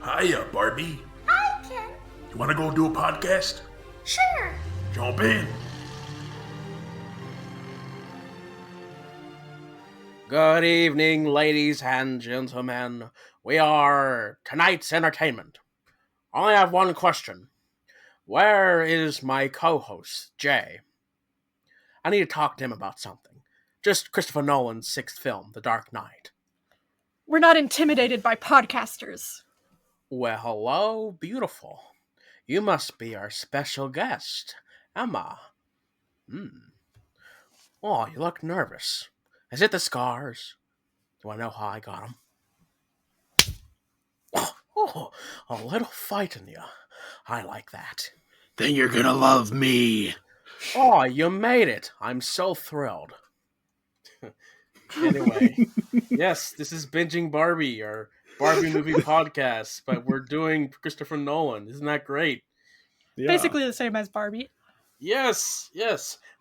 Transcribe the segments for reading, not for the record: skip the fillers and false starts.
Hiya, Barbie. Hi, Ken. You want to go do a podcast? Sure. Jump in. Good evening, ladies and gentlemen. We are tonight's entertainment. I only have one question. Where is my co-host, Jay? I need to talk to him about something. Just Christopher Nolan's sixth film, The Dark Knight. We're not intimidated by podcasters. Well, hello, beautiful. You must be our special guest, Emma. Oh, you look nervous. Is it the scars? Do I know how I got them? Oh, a little fight in you. I like that. Then you're gonna love me. Oh, you made it. I'm so thrilled. Anyway, yes, this is Binging Barbie, or Barbie Movie Podcast, but we're doing Christopher Nolan. Isn't that great? Yeah. Basically the same as Barbie. Yes.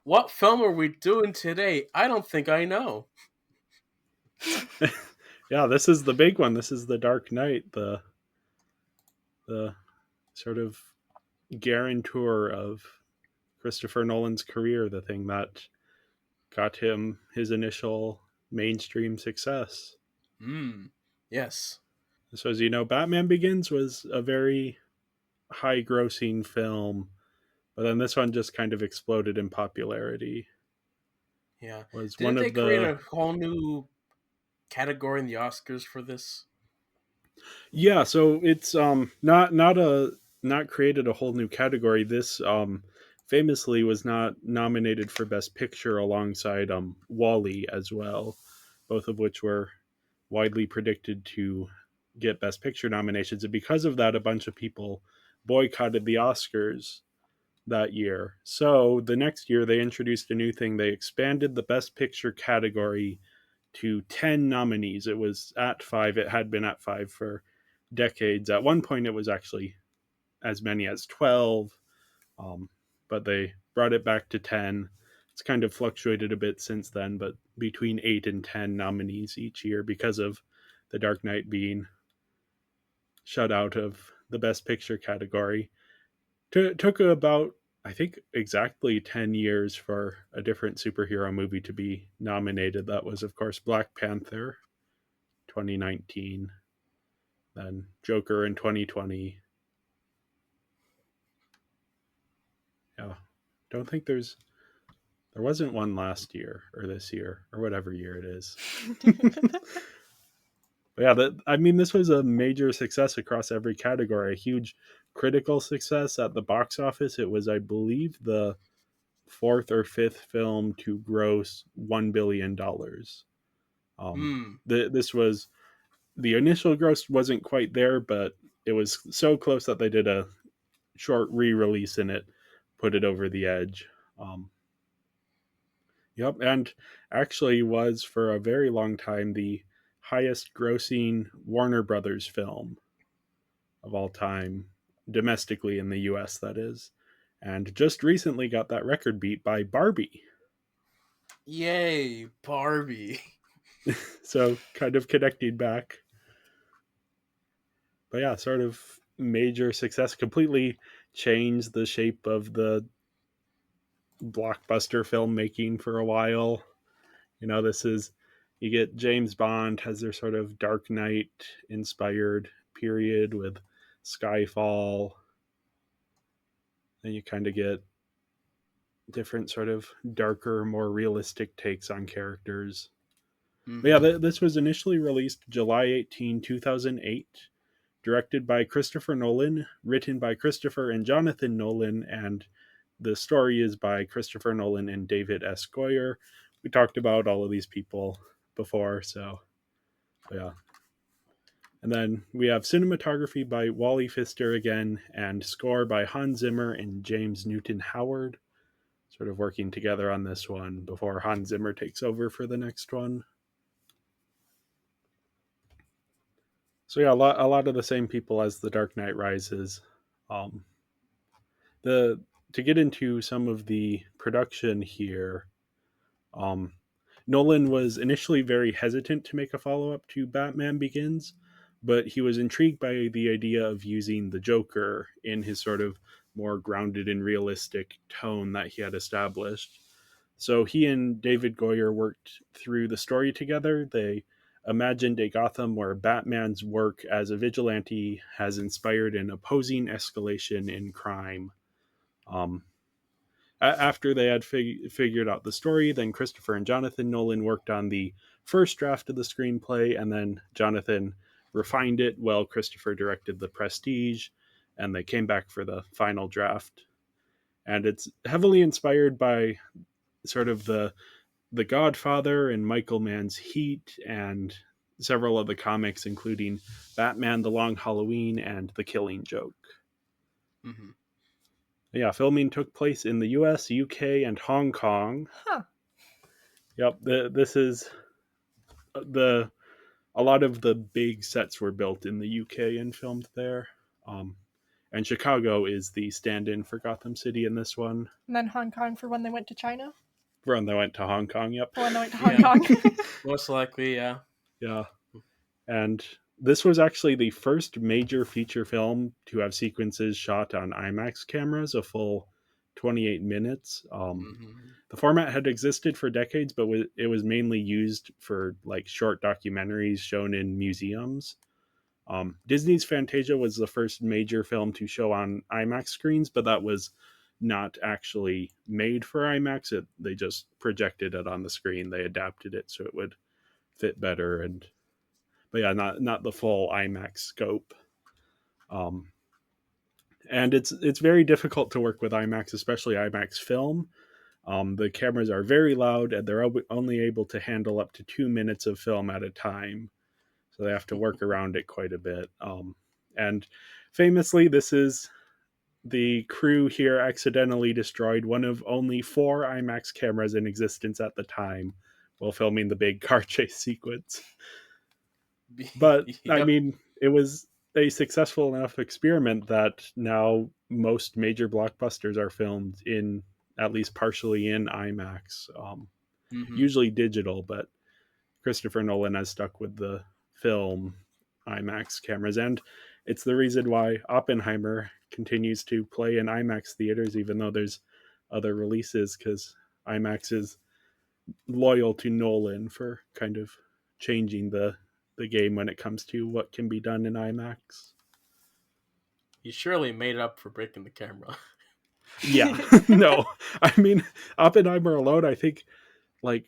What film are we doing today? I don't think I know. Yeah, this is the big one. This is The Dark Knight, the sort of guarantor of Christopher Nolan's career, the thing that got him his initial mainstream success. Yes. So as you know, Batman Begins was a very high-grossing film, but then this one just kind of exploded in popularity. Yeah. Was Didn't one they of the create a whole new category in the Oscars for this? Yeah, so it's not created a whole new category. This famously was not nominated for Best Picture alongside Wall-E as well, both of which were widely predicted to get Best Picture nominations. And because of that, a bunch of people boycotted the Oscars that year. So the next year, they introduced a new thing. They expanded the Best Picture category to 10 nominees. It was at 5. It had been at 5 for decades. At one point, it was actually as many as 12, but they brought it back to 10. It's kind of fluctuated a bit since then, but between 8 and 10 nominees each year because of The Dark Knight being shut out of the Best Picture category. Took about, I think, exactly 10 years for a different superhero movie to be nominated. That was, of course, Black Panther, 2019, then Joker in 2020. Yeah, don't think there wasn't one last year or this year or whatever year it is. But yeah, this was a major success across every category. A huge critical success at the box office. It was, I believe, the 4th or 5th film to gross $1 billion. This was, the initial gross wasn't quite there, but it was so close that they did a short re-release in it, put it over the edge. And actually was for a very long time the highest grossing Warner Brothers film of all time, domestically in the US, that is. And just recently got that record beat by Barbie. Yay, Barbie. So kind of connecting back. But yeah, sort of major success, completely changed the shape of the blockbuster filmmaking for a while. You get James Bond has their sort of Dark Knight inspired period with Skyfall. Then you kind of get different sort of darker, more realistic takes on characters. But yeah, this was initially released July 18, 2008, directed by Christopher Nolan, written by Christopher and Jonathan Nolan, and the story is by Christopher Nolan and David S. Goyer. We talked about all of these people before, so yeah. And then we have cinematography by Wally Pfister again, and score by Hans Zimmer and James Newton Howard, sort of working together on this one before Hans Zimmer takes over for the next one. So yeah, a lot of the same people as The Dark Knight Rises. To get into some of the production here, Nolan was initially very hesitant to make a follow-up to Batman Begins, but he was intrigued by the idea of using the Joker in his sort of more grounded and realistic tone that he had established. So he and David Goyer worked through the story together. They imagined a Gotham where Batman's work as a vigilante has inspired an opposing escalation in crime. Um, After they had figured out the story, then Christopher and Jonathan Nolan worked on the first draft of the screenplay, and then Jonathan refined it while Christopher directed the Prestige, and they came back for the final draft. And it's heavily inspired by sort of the Godfather and Michael Mann's Heat and several of the comics, including Batman: The Long Halloween and The Killing Joke. Mm-hmm. Yeah, filming took place in the U.S., UK, and Hong Kong. Huh. Yep, this is the a lot of the big sets were built in the UK and filmed there. And Chicago is the stand-in for Gotham City in this one. And then Hong Kong for when they went to China. For when they went to Hong Kong, yep. For when they went to Hong Kong. Most likely, yeah. Yeah. And this was actually the first major feature film to have sequences shot on IMAX cameras, a full 28 minutes. The format had existed for decades, but it was mainly used for like short documentaries shown in museums. Disney's Fantasia was the first major film to show on IMAX screens, but that was not actually made for IMAX. They just projected it on the screen. They adapted it so it would fit better, but yeah, not the full IMAX scope. And it's very difficult to work with IMAX, especially IMAX film. The cameras are very loud, and they're only able to handle up to 2 minutes of film at a time. So they have to work around it quite a bit. And famously, this is the crew here accidentally destroyed one of only 4 IMAX cameras in existence at the time while filming the big car chase sequence. But, Yep. I mean, it was a successful enough experiment that now most major blockbusters are filmed in at least partially in IMAX, usually digital, but Christopher Nolan has stuck with the film IMAX cameras, and it's the reason why Oppenheimer continues to play in IMAX theaters even though there's other releases, because IMAX is loyal to Nolan for kind of changing the game when it comes to what can be done in IMAX. You surely made up for breaking the camera. Yeah. No, I mean, Oppenheimer alone, I think like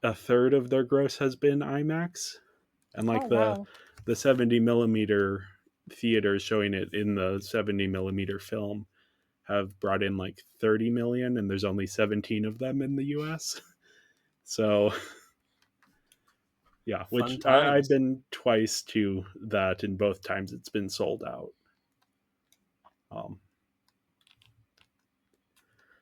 a third of their gross has been IMAX, and like the 70 millimeter theaters showing it in the 70 millimeter film have brought in like 30 million, and there's only 17 of them in the US. So yeah, which I've been twice to that, and both times it's been sold out.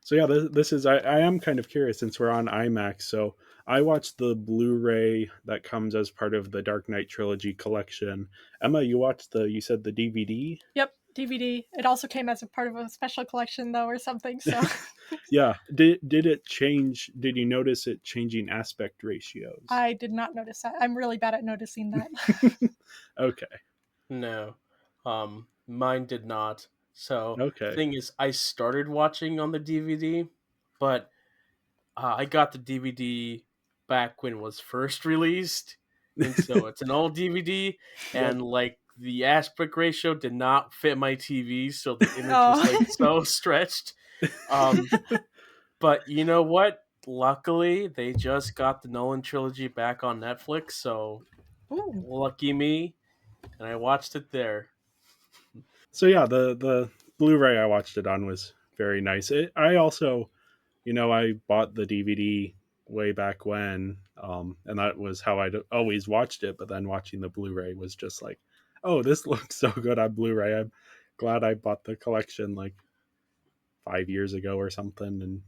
So yeah, this is I am kind of curious since we're on IMAX. So I watched the Blu-ray that comes as part of the Dark Knight trilogy collection. Emma, you said the DVD? Yep, DVD. It also came as a part of a special collection though, or something. So yeah, did it change? Did you notice it changing aspect ratios? I did not notice that. I'm really bad at noticing that. Okay. No, mine did not. So okay. The thing is, I started watching on the DVD, but I got the DVD back when it was first released, and so it's an old DVD, and like the aspect ratio did not fit my TV, so the image was like so stretched. But you know what? Luckily, they just got the Nolan trilogy back on Netflix, so lucky me, and I watched it there. So yeah, the Blu-ray I watched it on was very nice. I also, I bought the DVD way back when, and that was how I'd always watched it. But then watching the Blu-ray was just like, oh, this looks so good on Blu-ray. I'm glad I bought the collection like 5 years ago or something, and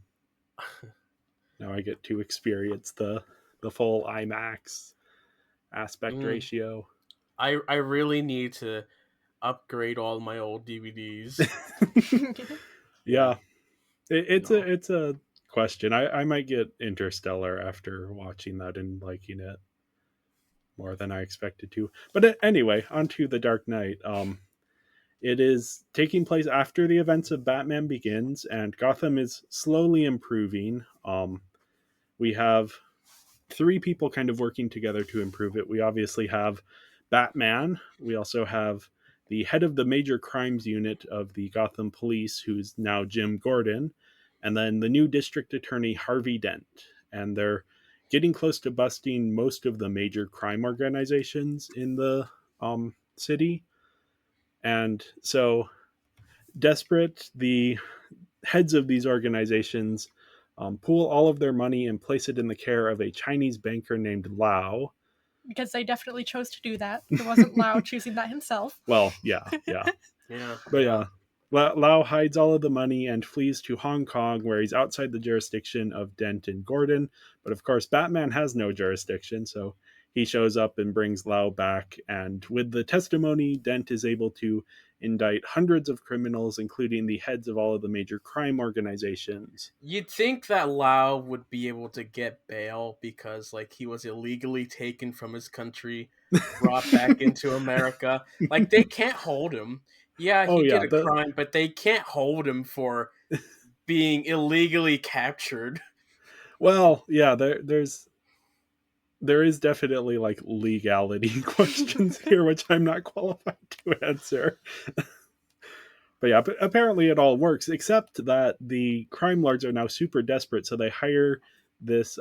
now I get to experience the full IMAX aspect ratio. I really need to upgrade all my old DVDs. Yeah, it's a question. I might get Interstellar after watching that and liking it more than I expected to. But anyway, on to The Dark Knight. It is taking place after the events of Batman Begins, and Gotham is slowly improving. We have three people kind of working together to improve it. We obviously have Batman. We also have the head of the major crimes unit of the Gotham Police, who's now Jim Gordon, and then the new district attorney, Harvey Dent. And they're getting close to busting most of the major crime organizations in the city. And so, desperate, the heads of these organizations pool all of their money and place it in the care of a Chinese banker named Lau. Because they definitely chose to do that. It wasn't Lau choosing that himself. Well, yeah. But yeah, Lau hides all of the money and flees to Hong Kong, where he's outside the jurisdiction of Dent and Gordon. But of course, Batman has no jurisdiction, so he shows up and brings Lau back. And with the testimony, Dent is able to indict hundreds of criminals, including the heads of all of the major crime organizations. You'd think that Lau would be able to get bail because, like, he was illegally taken from his country, brought back into America. Like, they can't hold him. Yeah, he did a crime, but they can't hold him for being illegally captured. Well, yeah, there is definitely like legality questions here, which I'm not qualified to answer. But yeah, but apparently it all works, except that the crime lords are now super desperate, so they hire this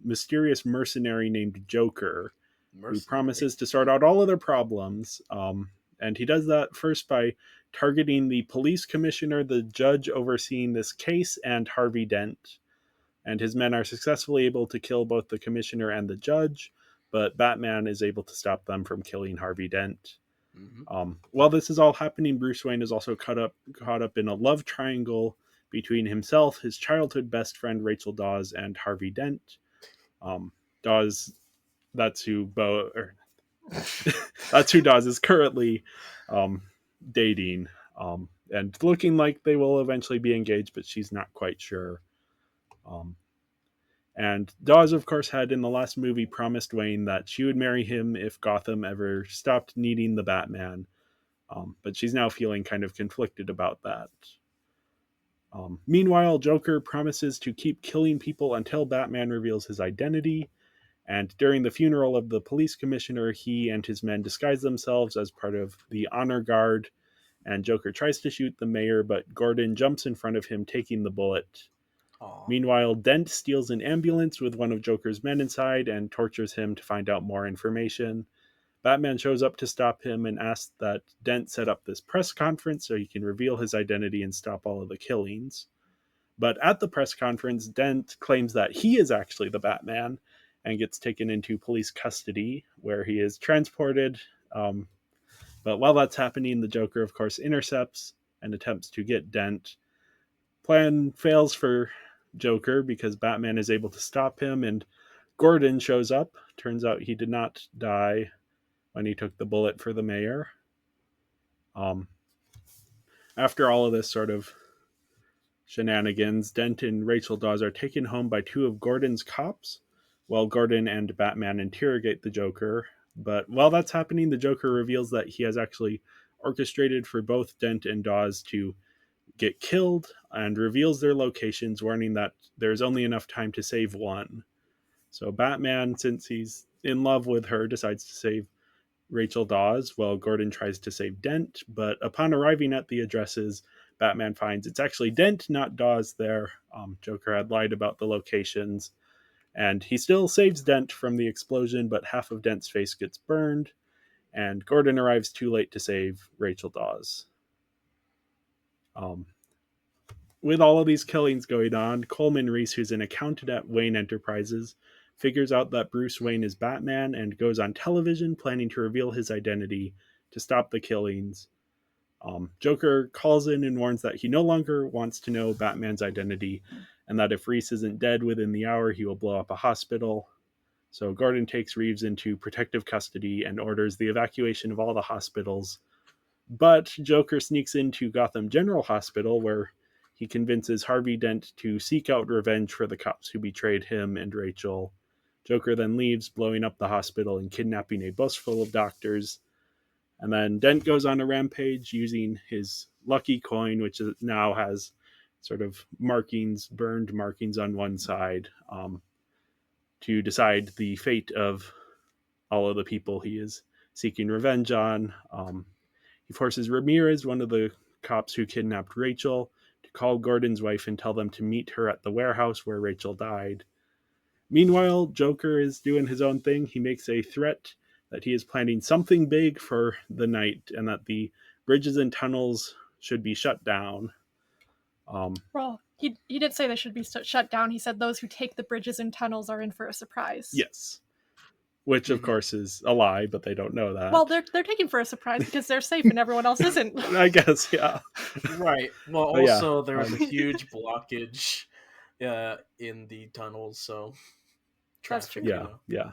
mysterious mercenary named Joker, who promises to sort out all of their problems. And he does that first by targeting the police commissioner, the judge overseeing this case, and Harvey Dent. And his men are successfully able to kill both the commissioner and the judge, but Batman is able to stop them from killing Harvey Dent. While this is all happening, Bruce Wayne is also caught up in a love triangle between himself, his childhood best friend Rachel Dawes, and Harvey Dent. Dawes, that's who Dawes is currently dating, and looking like they will eventually be engaged, but she's not quite sure. And Dawes, of course, had in the last movie promised Wayne that she would marry him if Gotham ever stopped needing the Batman. But she's now feeling kind of conflicted about that. Meanwhile, Joker promises to keep killing people until Batman reveals his identity. And during the funeral of the police commissioner, he and his men disguise themselves as part of the honor guard. And Joker tries to shoot the mayor, but Gordon jumps in front of him, taking the bullet. Aww. Meanwhile, Dent steals an ambulance with one of Joker's men inside and tortures him to find out more information. Batman shows up to stop him and asks that Dent set up this press conference so he can reveal his identity and stop all of the killings. But at the press conference, Dent claims that he is actually the Batman and gets taken into police custody, where he is transported. But while that's happening, the Joker, of course, intercepts and attempts to get Dent. Plan fails for Joker because Batman is able to stop him, and Gordon shows up. Turns out he did not die when he took the bullet for the mayor. After all of this sort of shenanigans, Dent and Rachel Dawes are taken home by two of Gordon's cops, while Gordon and Batman interrogate the Joker. But while that's happening, the Joker reveals that he has actually orchestrated for both Dent and Dawes to get killed, and reveals their locations, warning that there's only enough time to save one. So Batman, since he's in love with her, decides to save Rachel Dawes, while Gordon tries to save Dent. But upon arriving at the addresses, Batman finds it's actually Dent, not Dawes there. Joker had lied about the locations, and he still saves Dent from the explosion, but half of Dent's face gets burned, and Gordon arrives too late to save Rachel Dawes. With all of these killings going on, Coleman Reese, who's an accountant at Wayne Enterprises, figures out that Bruce Wayne is Batman and goes on television planning to reveal his identity to stop the killings. Joker calls in and warns that he no longer wants to know Batman's identity, and that if Reese isn't dead within the hour, he will blow up a hospital. So Gordon takes Reeves into protective custody and orders the evacuation of all the hospitals. But Joker sneaks into Gotham General Hospital, where he convinces Harvey Dent to seek out revenge for the cops who betrayed him and Rachel, Joker then leaves, blowing up the hospital and kidnapping a bus full of doctors. And then Dent goes on a rampage using his lucky coin, which now has sort of burned markings on one side, to decide the fate of all of the people he is seeking revenge on. He forces Ramirez, one of the cops who kidnapped Rachel, to call Gordon's wife and tell them to meet her at the warehouse where Rachel died. Meanwhile, Joker is doing his own thing. He makes a threat that he is planning something big for the night and that the bridges and tunnels should be shut down. Well, he didn't say they should be shut down. He said those who take the bridges and tunnels are in for a surprise. Yes. Which, of course, is a lie, but they don't know that. Well, they're taking for a surprise because they're safe and everyone else isn't. I guess, yeah. Right. Well, But yeah, also there was a huge blockage in the tunnels, so That's true. traffic. Yeah.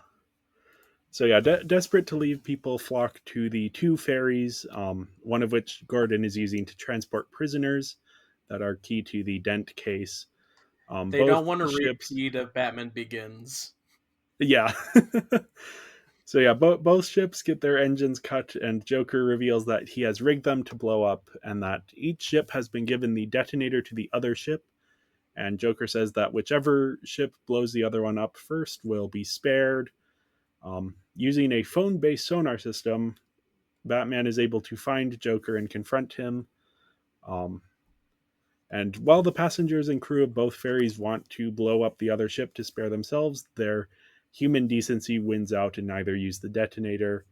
So yeah, desperate to leave, people flock to the two ferries, one of which Gordon is using to transport prisoners that are key to the Dent case. They both don't want to ships, repeat of Batman Begins. yeah. So yeah, both ships get their engines cut, and Joker reveals that he has rigged them to blow up, and that each ship has been given the detonator to the other ship. And Joker says that whichever ship blows the other one up first will be spared. Using a phone-based sonar system, Batman is able to find Joker and confront him. And while the passengers and crew of both ferries want to blow up the other ship to spare themselves, their human decency wins out and neither use the detonator.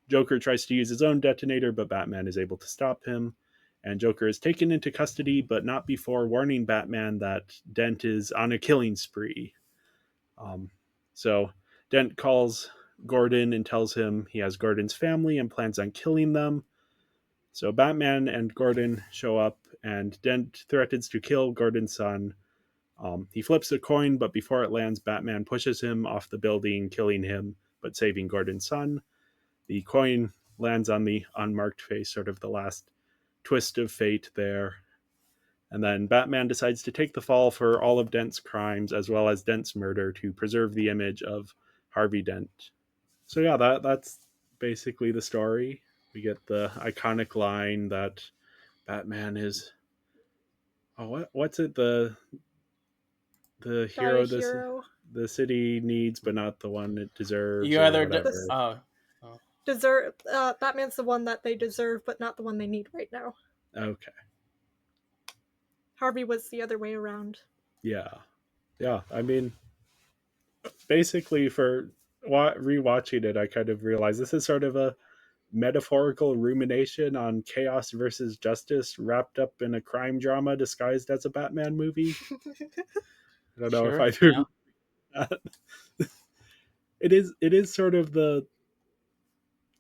Joker tries to use his own detonator, but Batman is able to stop him. And Joker is taken into custody, but not before warning Batman that Dent is on a killing spree. So Dent calls Gordon and tells him he has Gordon's family and plans on killing them. So Batman and Gordon show up, and Dent threatens to kill Gordon's son. He flips a coin, but before it lands, Batman pushes him off the building, killing him, but saving Gordon's son. The coin lands on the unmarked face, sort of the last twist of fate there. And then Batman decides to take the fall for all of Dent's crimes, as well as Dent's murder, to preserve the image of Harvey Dent. So yeah, that's basically the story. We get the iconic line that Batman is, what's it, the hero the city needs, but not the one it deserves. You or either whatever. Deserve Batman's the one that they deserve, but not the one they need right now. Okay. Harvey was the other way around. Yeah. I mean, basically, for rewatching it, I kind of realized this is sort of a metaphorical rumination on chaos versus justice wrapped up in a crime drama disguised as a Batman movie. I don't know if I threw that. It is sort of the,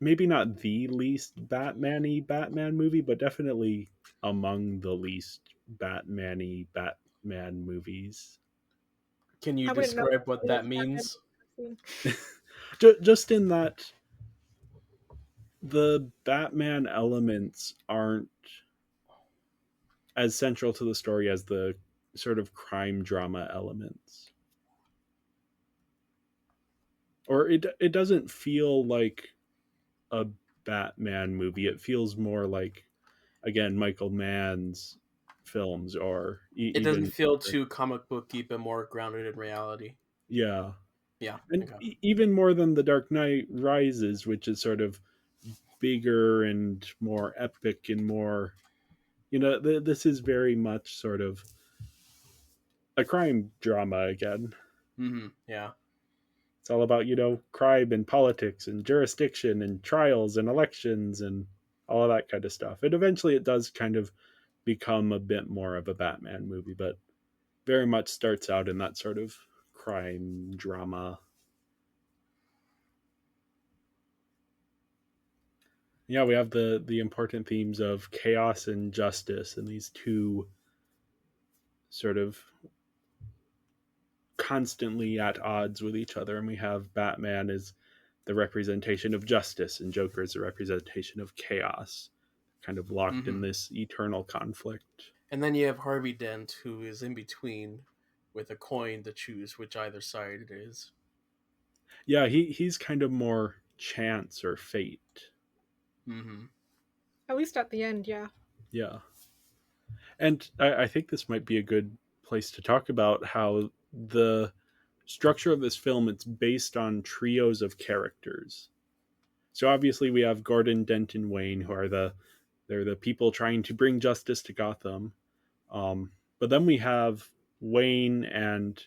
maybe not the least Batman-y Batman movie, but definitely among the least Batman-y Batman movies. Can you describe what that means? Just in that the Batman elements aren't as central to the story as the sort of crime drama elements. Or it doesn't feel like a Batman movie. It feels more like, again, Michael Mann's films, or it doesn't feel too comic booky, but more grounded in reality. Yeah. And okay. Even more than The Dark Knight Rises, which is sort of bigger and more epic and more, this is very much sort of a crime drama again. Yeah. It's all about, crime and politics and jurisdiction and trials and elections and all of that kind of stuff. And eventually it does kind of become a bit more of a Batman movie, but very much starts out in that sort of crime drama. Yeah, we have the important themes of chaos and justice, and these two sort of constantly at odds with each other. And we have Batman as the representation of justice, and Joker is the representation of chaos, kind of locked in this eternal conflict. And then you have Harvey Dent, who is in between, with a coin to choose which either side it is. Yeah, he's kind of more chance or fate. Mm-hmm. At least at the end, yeah. Yeah. And I think this might be a good place to talk about how the structure of this film, it's based on trios of characters. So obviously we have Gordon, Dent, and Wayne, who are they're the people trying to bring justice to Gotham. But then we have Wayne and,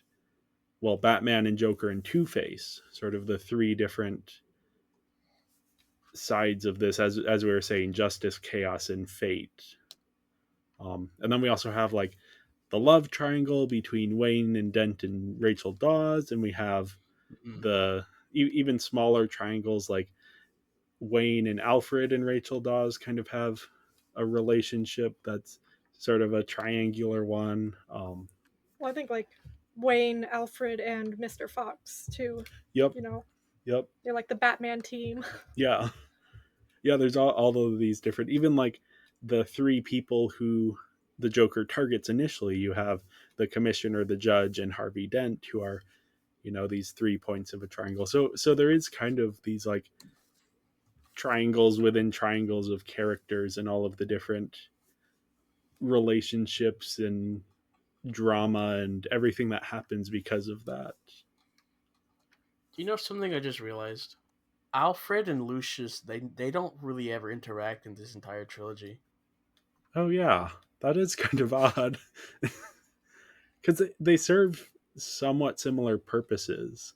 well, Batman and Joker and Two Face, sort of the three different sides of this, as we were saying, justice, chaos, and fate. And then we also have like the love triangle between Wayne and Dent and Rachel Dawes, and we have Mm-hmm. the even smaller triangles like Wayne and Alfred and Rachel Dawes kind of have a relationship that's sort of a triangular one. Well, I think like Wayne, Alfred, and Mr. Fox too. Yep, You know, yep, they're like the Batman team. yeah, yeah. There's all of these different, even like the three people who the Joker targets initially. You have the commissioner, the judge, and Harvey Dent, who are, these 3 points of a triangle. So there is kind of these like triangles within triangles of characters and all of the different relationships and drama and everything that happens because of that. Do you know something I just realized? Alfred and Lucius, they don't really ever interact in this entire trilogy. Oh yeah, that is kind of odd because they serve somewhat similar purposes.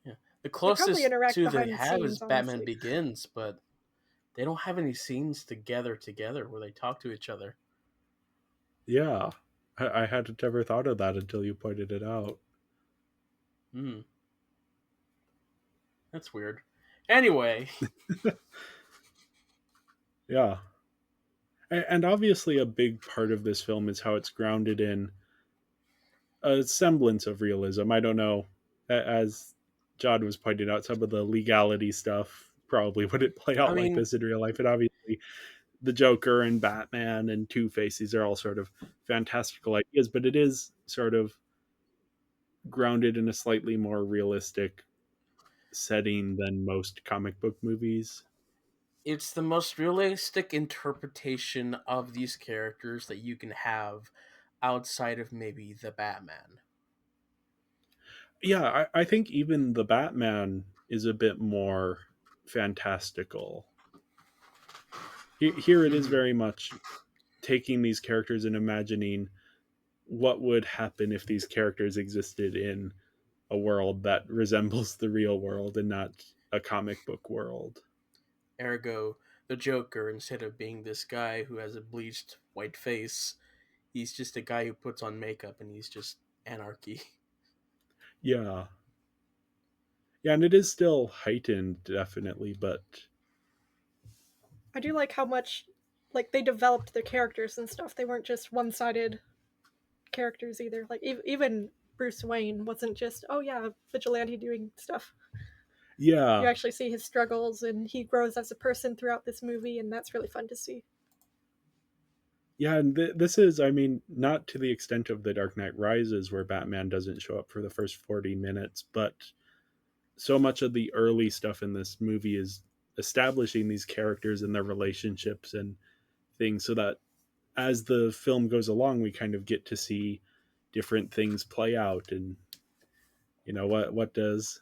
Yeah, the They probably closest interact to they behind the have is scenes, Batman honestly. Begins, but they don't have any scenes together where they talk to each other. Yeah, I hadn't ever thought of that until you pointed it out. Hmm, that's weird. Anyway, Yeah, and obviously a big part of this film is how it's grounded in a semblance of realism. I don't know, as John was pointing out, some of the legality stuff probably wouldn't play I out like mean, this in real life. And obviously, the Joker and Batman and Two Face, these are all sort of fantastical ideas, but it is sort of grounded in a slightly more realistic setting than most comic book movies. it's the most realistic interpretation of these characters that you can have outside of maybe the Batman. Yeah, I think even the Batman is a bit more fantastical. Here it is Hmm. very much taking these characters and imagining what would happen if these characters existed in a world that resembles the real world and not a comic book world. Ergo, the Joker, instead of being this guy who has a bleached white face, he's just a guy who puts on makeup and he's just anarchy. Yeah. Yeah, and it is still heightened, definitely, but I do like how much like they developed their characters and stuff. They weren't just one-sided characters either. Like even Bruce Wayne wasn't just oh yeah, vigilante doing stuff. You yeah. actually see his struggles and he grows as a person throughout this movie, and that's really fun to see. Yeah, and this is, I mean, not to the extent of The Dark Knight Rises, where Batman doesn't show up for the first 40 minutes, but so much of the early stuff in this movie is establishing these characters and their relationships and things so that as the film goes along, we kind of get to see different things play out and what does,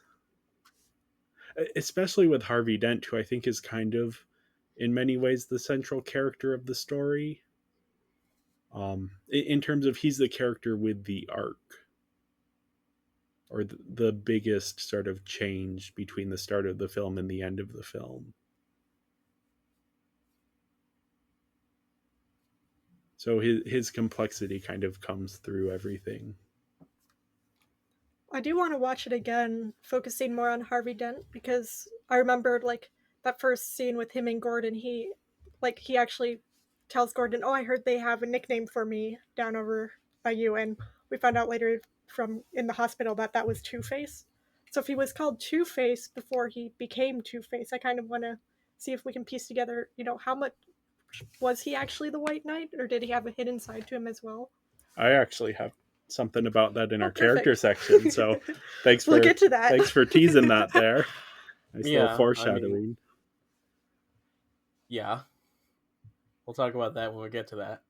especially with Harvey Dent, who I think is kind of in many ways the central character of the story. In terms of he's the character with the arc or the biggest sort of change between the start of the film and the end of the film. So his complexity kind of comes through everything. I do want to watch it again, focusing more on Harvey Dent because I remembered like that first scene with him and Gordon. He actually tells Gordon, "Oh, I heard they have a nickname for me down over by you," and we found out later from in the hospital that that was Two Face. So if he was called Two Face before he became Two Face, I kind of want to see if we can piece together, how much was he actually the White Knight, or did he have a hidden side to him as well? I actually have something about that in Oh, our character perfect. section. So thanks We'll for get to that. thanks for teasing that there. Nice little Yeah, I mean, foreshadowing. yeah. We'll talk about that when we get to that.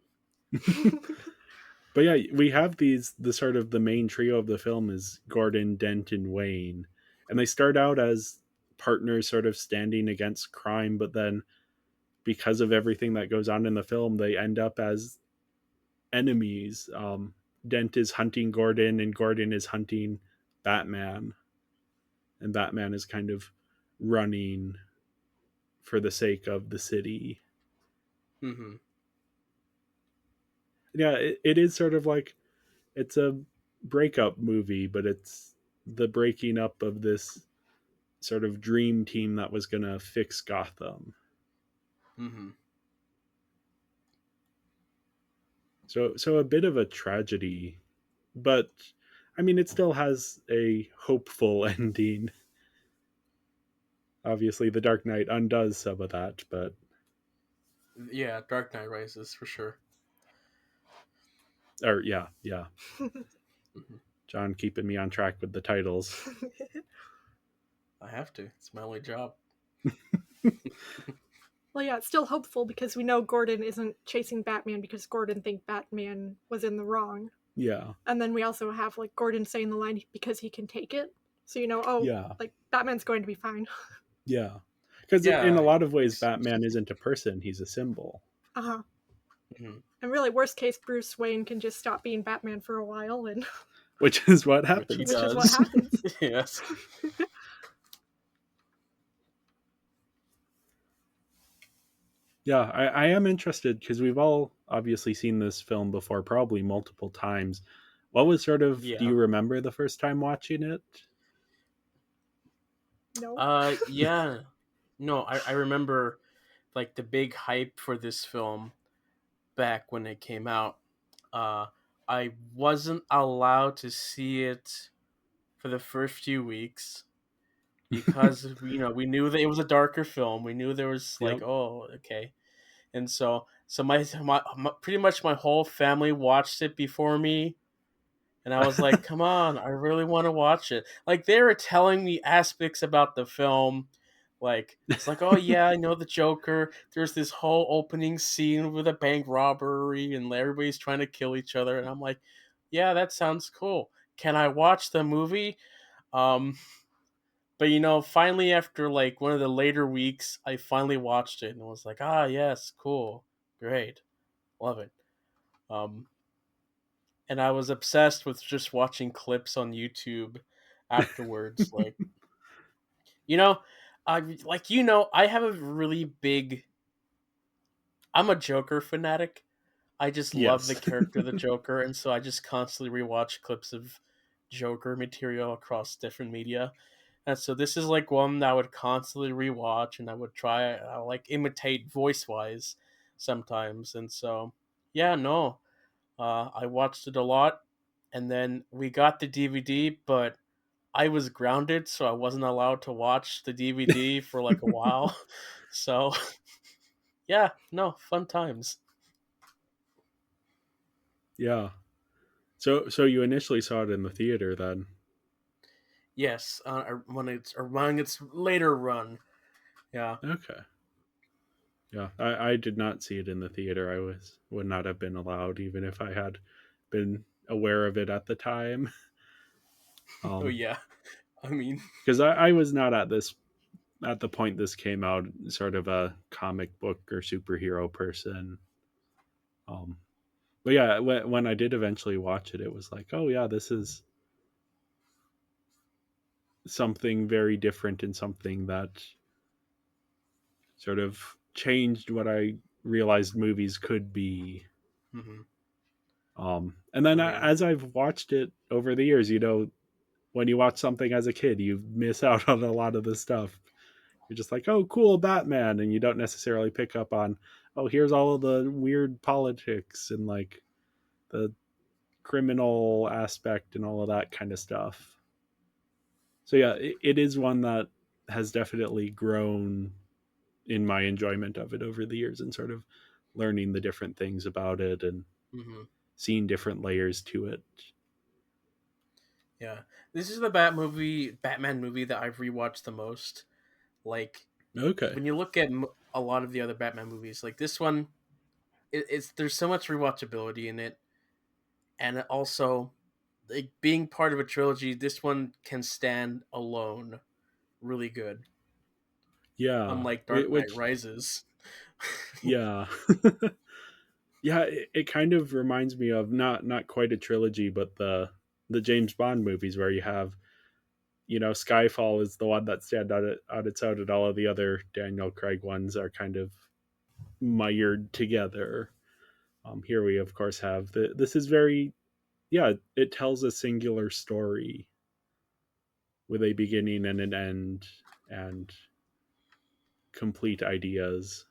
But yeah, we have the sort of the main trio of the film is Gordon, Dent, and Wayne. And they start out as partners sort of standing against crime, but then because of everything that goes on in the film, they end up as enemies. Dent is hunting Gordon, and Gordon is hunting Batman. And Batman is kind of running for the sake of the city. Mm-hmm. Yeah, it is sort of like it's a breakup movie, but it's the breaking up of this sort of dream team that was going to fix Gotham. Mm-hmm. So a bit of a tragedy, but I mean it still has a hopeful ending. Obviously the Dark Knight undoes some of that, but Yeah, Dark Knight Rises for sure. or yeah. Mm-hmm. John keeping me on track with the titles. I have to. It's my only job. Well, yeah, it's still hopeful because we know Gordon isn't chasing Batman because Gordon thinks Batman was in the wrong. Yeah. And then we also have like Gordon saying the line because he can take it. So oh, Yeah. like Batman's going to be fine. Yeah. Because in a Yeah. lot of ways, Batman isn't a person; he's a symbol. Uh-huh. Mm-hmm. And really, worst case, Bruce Wayne can just stop being Batman for a while, and Which is what Which he happens. which is what does. happens. Yes. Yeah, I am interested because we've all obviously seen this film before, probably multiple times. What was sort of, do Yeah. you remember the first time watching it? No. Yeah. No, I remember like the big hype for this film back when it came out. Uh, I wasn't allowed to see it for the first few weeks because we knew that it was a darker film. We knew there was like, Yep. oh, okay, and so my pretty much my whole family watched it before me, and I was like, come on, I really want to watch it. Like they were telling me aspects about the film. Like it's like, oh yeah, I know the Joker. There's this whole opening scene with a bank robbery and everybody's trying to kill each other, and I'm like, yeah, that sounds cool. Can I watch the movie? Um, but finally after like one of the later weeks, I finally watched it and was like, ah, yes, cool, great, love it. Um, and I was obsessed with just watching clips on YouTube afterwards. Like, you know, I have a really big. I'm a Joker fanatic. I just love the Yes. character of the Joker, and so I just constantly rewatch clips of Joker material across different media. And so this is like one that I would constantly rewatch, and I would try like imitate voice wise sometimes. And so yeah, no, I watched it a lot, and then we got the DVD, but I was grounded, so I wasn't allowed to watch the DVD for like a while. So yeah, no, fun times. Yeah. So you initially saw it in the theater then? Yes, when its later run. Yeah. Okay. Yeah, I did not see it in the theater. Would not have been allowed even if I had been aware of it at the time. Oh yeah. I mean, Because I was not at the point this came out sort of a comic book or superhero person. Um, but yeah, when I did eventually watch it, it was like, oh yeah, this is something very different and something that sort of changed what I realized movies could be. mhm. And then I mean, as I've watched it over the years, when you watch something as a kid, you miss out on a lot of the stuff. You're just like, oh, cool, Batman, and you don't necessarily pick up on, oh, here's all of the weird politics and like the criminal aspect and all of that kind of stuff. So yeah, it is one that has definitely grown in my enjoyment of it over the years and sort of learning the different things about it and mhm. seeing different layers to it. Yeah, this is the Batman movie that I've rewatched the most. Like Okay. when you look at a lot of the other Batman movies, like this one, it's there's so much rewatchability in it, and also like being part of a trilogy, this one can stand alone really good, Yeah. unlike Dark Knight Which Rises. yeah. Yeah, it kind of reminds me of not quite a trilogy, but the James Bond movies where you have, Skyfall is the one that stand out its own, and all of the other Daniel Craig ones are kind of mired together. Here we of course have this is very, yeah, it tells a singular story with a beginning and an end and complete ideas.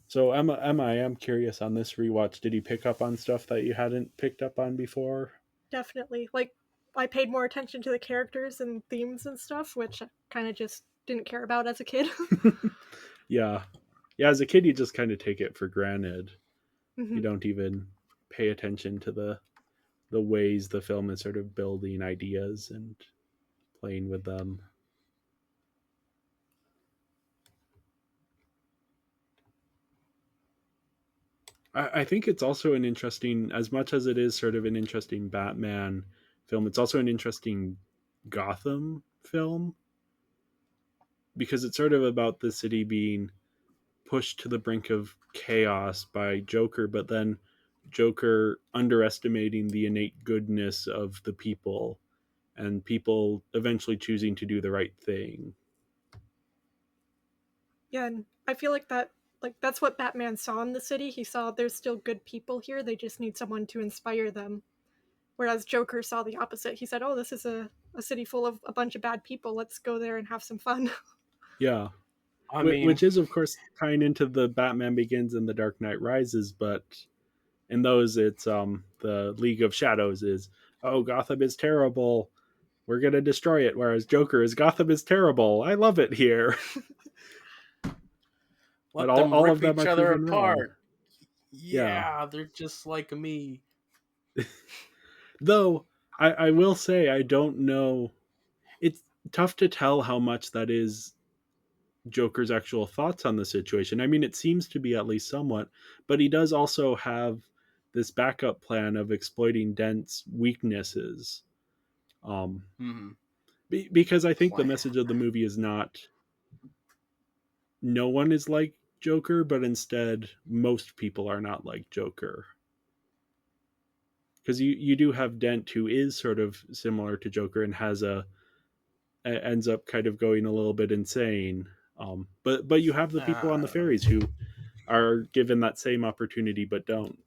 So Emma, I am curious on this rewatch. Did you pick up on stuff that you hadn't picked up on before? Definitely. Like, I paid more attention to the characters and themes and stuff, which I kind of just didn't care about as a kid. Yeah. Yeah, as a kid you just kind of take it for granted. You Hmm. don't even pay attention to the ways the film is sort of building ideas and playing with them. I think it's also an interesting, as much as it is sort of an interesting Batman film, it's also an interesting Gotham film because it's sort of about the city being pushed to the brink of chaos by Joker, but then Joker underestimating the innate goodness of the people and people eventually choosing to do the right thing. Yeah, and I feel like that's what Batman saw in the city. He saw there's still good people here. They just need someone to inspire them. Whereas Joker saw the opposite. He said, "Oh, this is a city full of a bunch of bad people. Let's go there and have some fun." Yeah. I mean, Which is, of course, tying into the Batman Begins and the Dark Knight Rises, but in those, it's the League of Shadows is, oh, Gotham is terrible. We're going to destroy it. Whereas Joker is, Gotham is terrible. I love it here. But let them all of rip them each are other proven wrong. apart. Yeah. Yeah, they're just like me. Though, I will say, I don't know. It's tough to tell how much that is Joker's actual thoughts on the situation. I mean, it seems to be at least somewhat, but he does also have this backup plan of exploiting Dent's weaknesses. Um, Hmm. because I think the Plan. message of the movie is not no one is like Joker, but instead most people are not like Joker. Because you do have Dent, who is sort of similar to Joker and has ends up kind of going a little bit insane. But you have the people on the Uh, ferries who are given that same opportunity but don't.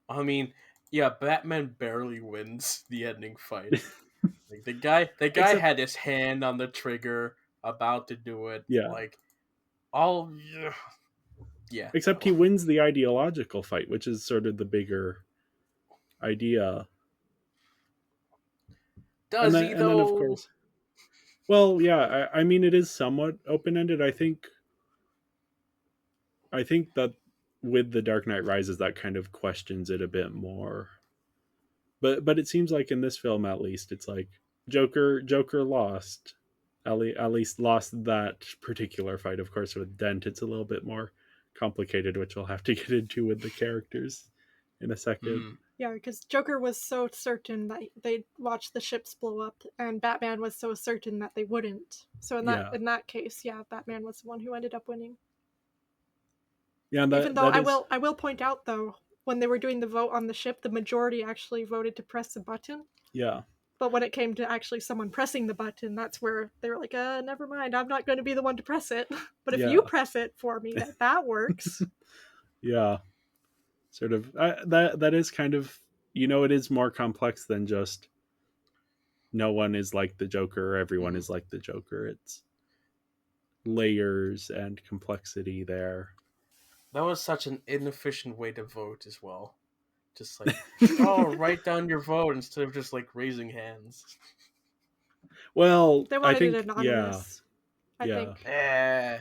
I mean, yeah, Batman barely wins the ending fight. Like the guy Except, had his hand on the trigger, about to do it. yeah, Like all, yeah. except he wins the ideological fight, which is sort of the bigger idea. Does he And then of though? course, well, yeah, I mean it is somewhat open ended. I think that with the Dark Knight Rises, that kind of questions it a bit more. But it seems like in this film, at least, it's like Joker lost. At least lost that particular fight. Of course, with Dent, it's a little bit more complicated, which we'll have to get into with the characters in a second. Mm, Yeah, because Joker was so certain that they'd watch the ships blow up, and Batman was so certain that they wouldn't. So Yeah, in that case, yeah, Batman was the one who ended up winning. yeah, and Even though that is, I will point out though, when they were doing the vote on the ship, the majority actually voted to press the button. yeah, But when it came to actually someone pressing the button, that's where they were like, never mind, I'm not going to be the one to press it. But if you yeah, press it for me, that works. yeah. Sort of that is kind of, it is more complex than just no one is like the Joker or everyone mm. is like the Joker. It's layers and complexity there. That was such an inefficient way to vote as well. Just like, oh, write down your vote instead of just like raising hands. Well, They I wanted it think, yeah, anonymous, I yeah, think. Eh.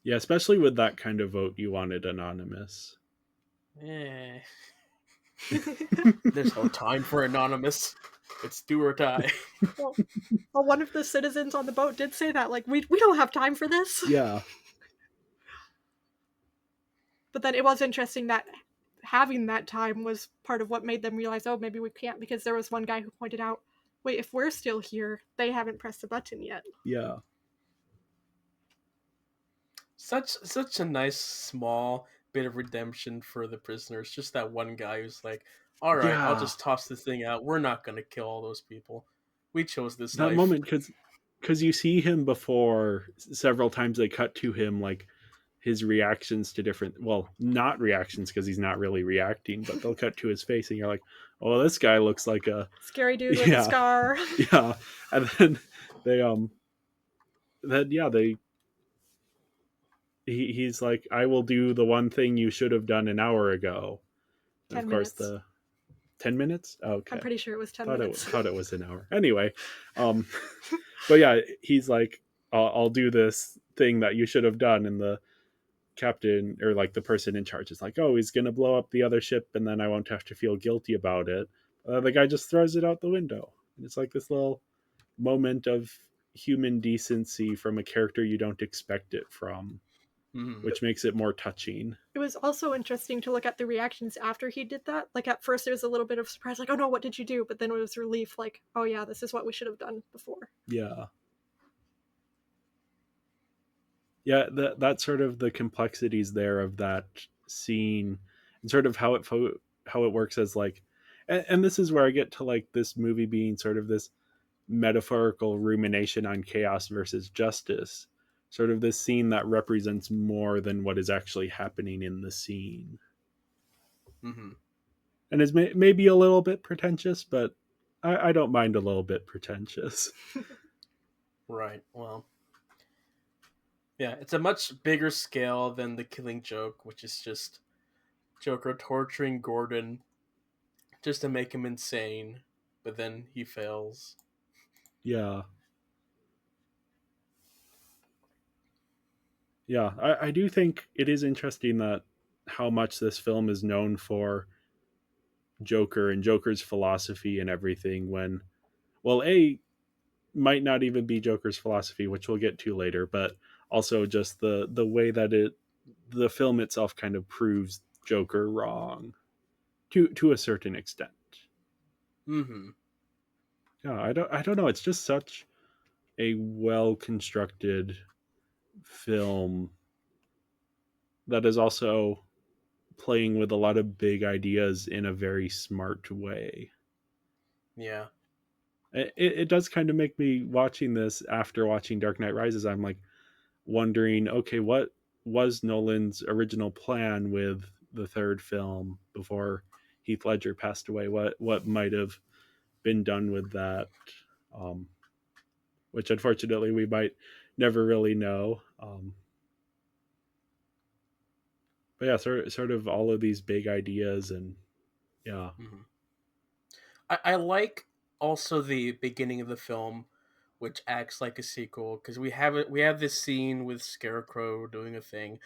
Yeah, especially with that kind of vote, you wanted anonymous. Eh, there's no time for anonymous. It's do or die. well, well, one of the citizens on the boat did say that, like, we don't have time for this. Yeah. But then it was interesting that having that time was part of what made them realize, oh, maybe we can't, because there was one guy who pointed out, wait, if we're still here, they haven't pressed the button yet. Yeah. Such a nice small bit of redemption for the prisoners. Just that one guy who's like, all right, I'll Yeah. just toss the thing out. We're not gonna kill all those people. We chose this That life. moment, because you see him before several times, they cut to him, like, his reactions to different, well, not reactions because he's not really reacting, but they'll cut to his face and you're like, oh, this guy looks like a Scary dude with a scar. Yeah. And then he's like, I will do the one thing you should have done an hour ago. 10 of course minutes. 10 minutes. Okay, I'm pretty sure it was 10 thought minutes. thought it was an hour. Anyway, but yeah, he's like, I'll do this thing that you should have done, and the captain, or like the person in charge, is like, oh, he's gonna blow up the other ship and then I won't have to feel guilty about it. The guy just throws it out the window, and it's like this little moment of human decency from a character you don't expect it from, which makes it more touching. It was also interesting to look at the reactions after he did that. Like, at first there was a little bit of surprise, like, oh no, what did you do? But then it was relief, like, oh yeah, this is what we should have done before. Yeah. Yeah, that's sort of the complexities there of that scene, and sort of how it works as like, and this is where I get to like this movie being sort of this metaphorical rumination on chaos versus justice, sort of this scene that represents more than what is actually happening in the scene. Mm-hmm. And is maybe a little bit pretentious, but I don't mind a little bit pretentious. Right. Well, yeah, it's a much bigger scale than The Killing Joke, which is just Joker torturing Gordon just to make him insane, but then he fails. Yeah. Yeah, I do think it is interesting that how much this film is known for Joker and Joker's philosophy and everything, when, well, might not even be Joker's philosophy, which we'll get to later, but also just the way that the film itself kind of proves Joker wrong to a certain extent. Mm-hmm. Yeah, I don't know, it's just such a well constructed film that is also playing with a lot of big ideas in a very smart way. Yeah. It does kind of make me, watching this after watching Dark Knight Rises, I'm like wondering, okay, what was Nolan's original plan with the third film before Heath Ledger passed away? What might have been done with that? Which unfortunately we might never really know. But yeah, sort of all of these big ideas, and yeah. Mm-hmm. I like also the beginning of the film, which acts like a sequel, because we have this scene with Scarecrow doing a thing.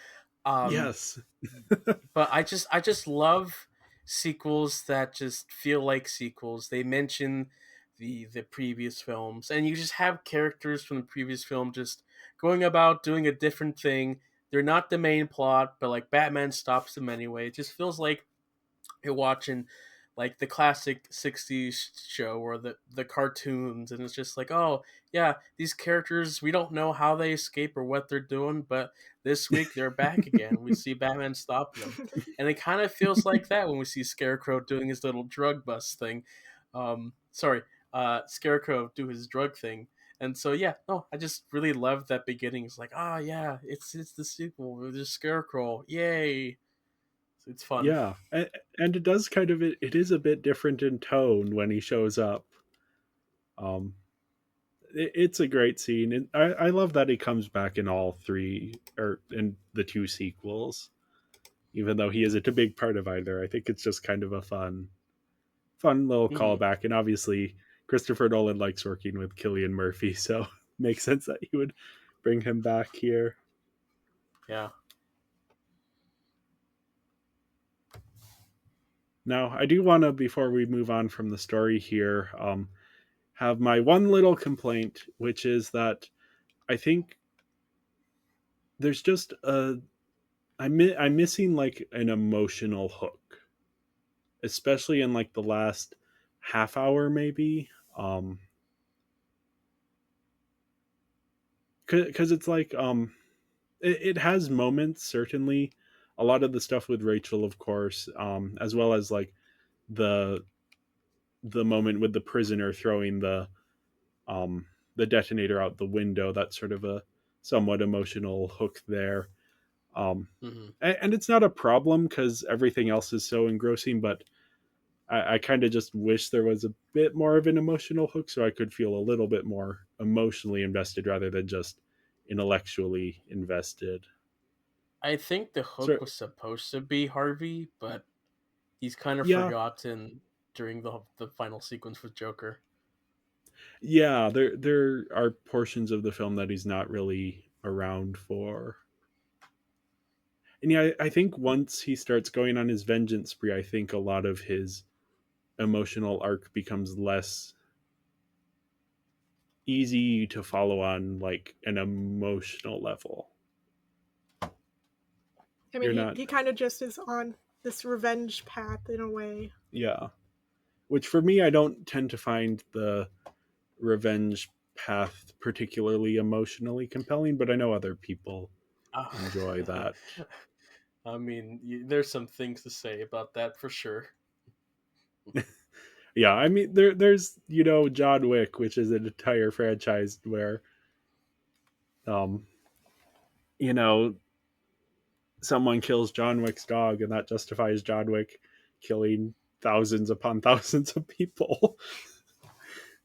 Yes. But I just love sequels that just feel like sequels. They mention the previous films, and you just have characters from the previous film just going about doing a different thing. They're not the main plot, but like Batman stops them anyway. It just feels like you're watching like the classic 60s show or the cartoons, and it's just like, oh yeah, these characters, we don't know how they escape or what they're doing, but this week they're back again. We see Batman stop them, and it kind of feels like that when we see Scarecrow doing his little drug bust thing. Scarecrow do his drug thing. And so yeah, no, I just really love that beginning. It's like, ah, yeah, it's the sequel. There's Scarecrow, yay! It's fun. Yeah, and it does kind of, it is a bit different in tone when he shows up. It's a great scene, and I love that he comes back in all three, or in the two sequels, even though he isn't a big part of either. I think it's just kind of a fun little callback, and obviously Christopher Nolan likes working with Cillian Murphy, so makes sense that he would bring him back here. Yeah. Now, I do want to, before we move on from the story here, have my one little complaint, which is that I think there's just I'm missing like an emotional hook, especially in like the last half hour, maybe. Because it's like it has moments, certainly. A lot of the stuff with Rachel, of course, as well as like the the moment with the prisoner throwing um the detonator out the window. That's sort of a somewhat emotional hook there. Um, Mm-hmm. and it's not a problem because everything else is so engrossing, but I kind of just wish there was a bit more of an emotional hook so I could feel a little bit more emotionally invested rather than just intellectually invested. I think the So hook was supposed to be Harvey, but he's kind of yeah, forgotten during the final sequence with Joker. yeah, there are portions of the film that he's not really around for. And yeah, I think once he starts going on his vengeance spree, I think a lot of his emotional arc becomes less easy to follow on like an emotional level. I mean, You're he not, he kind of just is on this revenge path in a way. yeah. Which for me, I don't tend to find the revenge path particularly emotionally compelling, but I know other people Uh, enjoy that. I mean, there's some things to say about that for sure. Yeah, I mean, there's John Wick, which is an entire franchise where um you know someone kills John Wick's dog, and that justifies John Wick killing thousands upon thousands of people.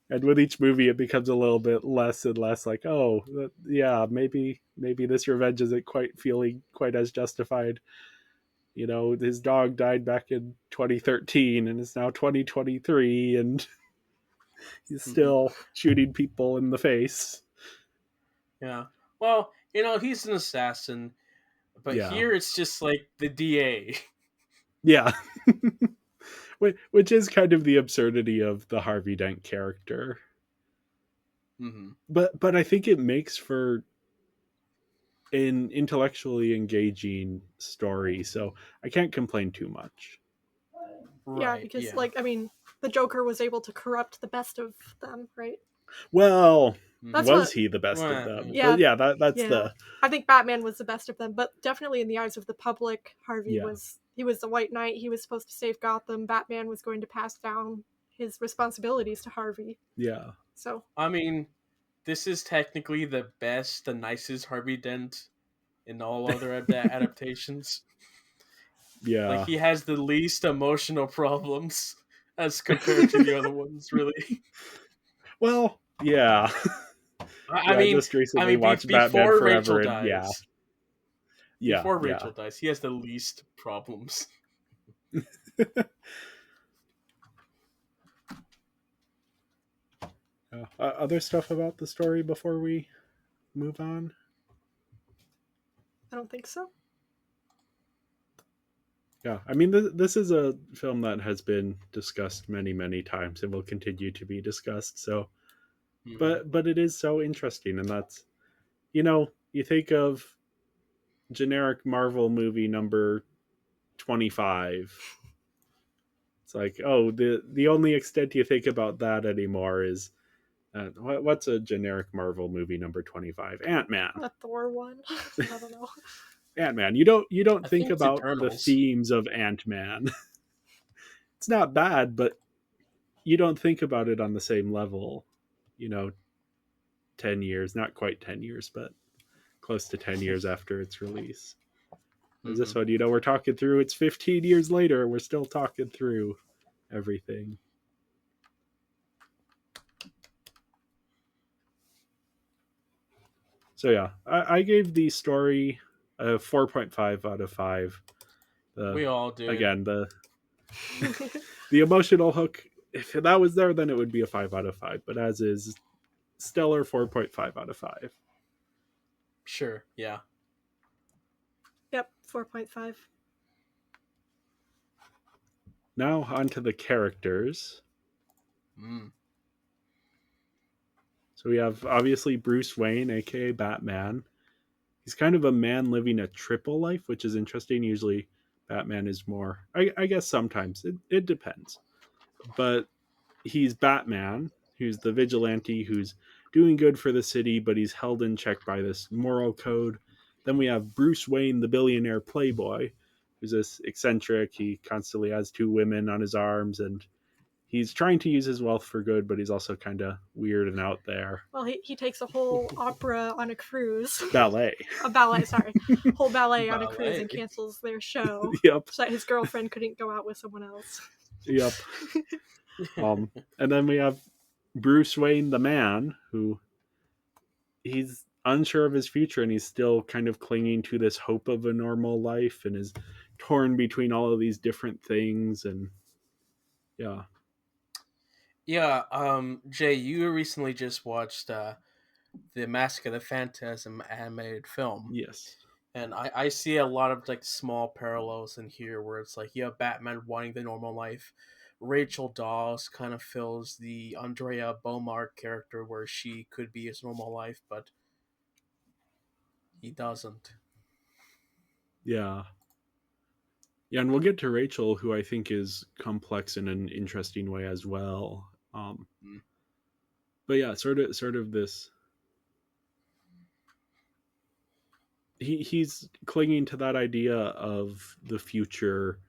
And with each movie, it becomes a little bit less and less like, oh, yeah, maybe this revenge isn't quite feeling quite as justified. His dog died back in 2013, and it's now 2023, and he's Hmm. still shooting people in the face. Yeah. Well, he's an assassin, but Yeah, here it's just like the DA. yeah. Which is kind of the absurdity of the Harvey Dent character. Hmm. But I think it makes for an intellectually engaging story, so I can't complain too much. Yeah, Right. because Yeah. like I mean, the Joker was able to corrupt the best of them, right? Well, That's Hmm. was what. he the best of Well, them? But Yeah, yeah, that's yeah. the I think Batman was the best of them, but definitely in the eyes of the public, Harvey yeah, was he was the White Knight. He was supposed to save Gotham. Batman was going to pass down his responsibilities to Harvey. yeah, So I mean, this is technically the best, the nicest Harvey Dent in all other adaptations. Like, yeah. he has the least emotional problems as compared to the other ones, really. Well, yeah, I yeah. I mean, just recently watched Batman before Forever, Rachel and yeah, dies, yeah, yeah. he has the least problems. Other stuff about the story before we move on. I don't think so. Yeah, I mean, this is a film that has been discussed many, many times and will continue to be discussed. So, Hmm. but it is so interesting, and that's you think of generic Marvel movie number 25. It's like, oh, the only extent you think about that anymore is what's a generic Marvel movie number 25? Ant-Man. A Thor one. I don't know. Ant-Man. You don't I think think it's about the Eternals. themes of Ant-Man. It's not bad, but you don't think about it on the same level. You know, 10 years, not quite 10 years, but close to 10 years after its release. There's Hmm. this one, we're talking through, it's 15 years later, we're still talking through everything. So yeah, I gave the story a 4.5 out of 5. We all did. Again, the emotional hook, if that was there, then it would be a 5 out of 5. But as is, stellar 4.5 out of 5. Sure, yeah. Yep, 4.5. Now onto the characters. Mm. So we have obviously Bruce Wayne, aka Batman. He's kind of a man living a triple life, which is interesting. Usually, Batman is more. I guess sometimes it depends, but he's Batman, who's the vigilante who's doing good for the city, but he's held in check by this moral code. Then we have Bruce Wayne, the billionaire playboy, who's this eccentric. He constantly has two women on his arms, and he's trying to use his wealth for good, but he's also kind of weird and out there. Well, he takes a whole opera on a cruise. Ballet. A ballet, sorry. Whole ballet on a cruise Ballet. and cancels their show Yep. so that his girlfriend couldn't go out with someone else. Yep. And then we have Bruce Wayne, the man, who he's unsure of his future and he's still kind of clinging to this hope of a normal life and is torn between all of these different things. And yeah. Yeah, Jay, you recently just watched the Mask of the Phantasm animated film. Yes. And I see a lot of like small parallels in here where it's like you have Batman wanting the normal life. Rachel Dawes kind of fills the Andrea Beaumont character where she could be his normal life, but he doesn't. Yeah. Yeah, and we'll get to Rachel, who I think is complex in an interesting way as well. Mm. But yeah, sort of this. He's clinging to that idea of the future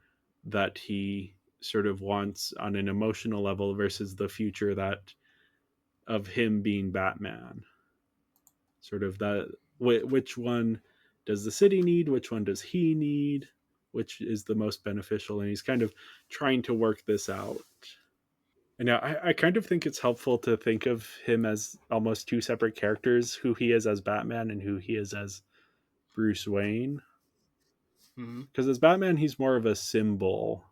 that he sort of wants on an emotional level versus the future that of him being Batman. Sort of that, which one does the city need? Which one does he need? Which is the most beneficial? And he's kind of trying to work this out. And I kind of think it's helpful to think of him as almost two separate characters, who he is as Batman and who he is as Bruce Wayne. Mm-hmm. Because as Batman, he's more of a symbol,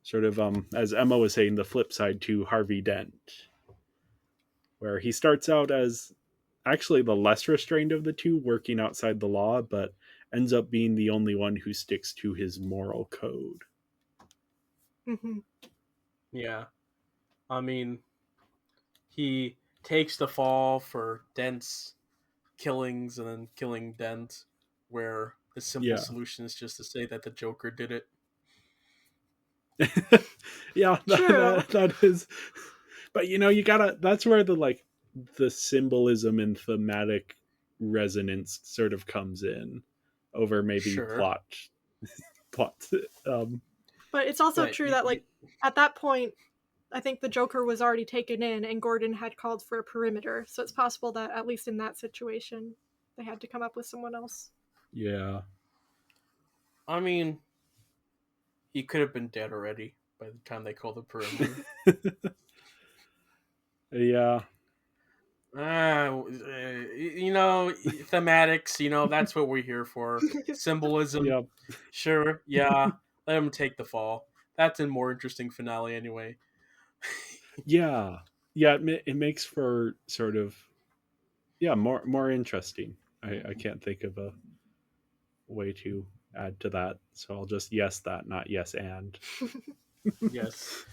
sort of, as Emma was saying, the flip side to Harvey Dent, where he starts out as actually the less restrained of the two, working outside the law, but ends up being the only one who sticks to his moral code. Mm-hmm. Yeah. I mean, he takes the fall for Dent's killings and then killing Dent, where the simple Yeah. solution is just to say that the Joker did it. Yeah, True. that is. But you gotta. That's where the symbolism and thematic resonance sort of comes in, over maybe Sure. plot. Um, But it's also But true that, like, at that point, I think the Joker was already taken in and Gordon had called for a perimeter. So it's possible that, at least in that situation, they had to come up with someone else. yeah. I mean, he could have been dead already by the time they called the perimeter. Yeah. Thematics, that's what we're here for. Symbolism, Yeah. sure, yeah. Let him take the fall. That's a more interesting finale anyway. Yeah. Yeah. It makes for sort of more interesting. I can't think of a way to add to that, so I'll just yes that, not yes and. Yes.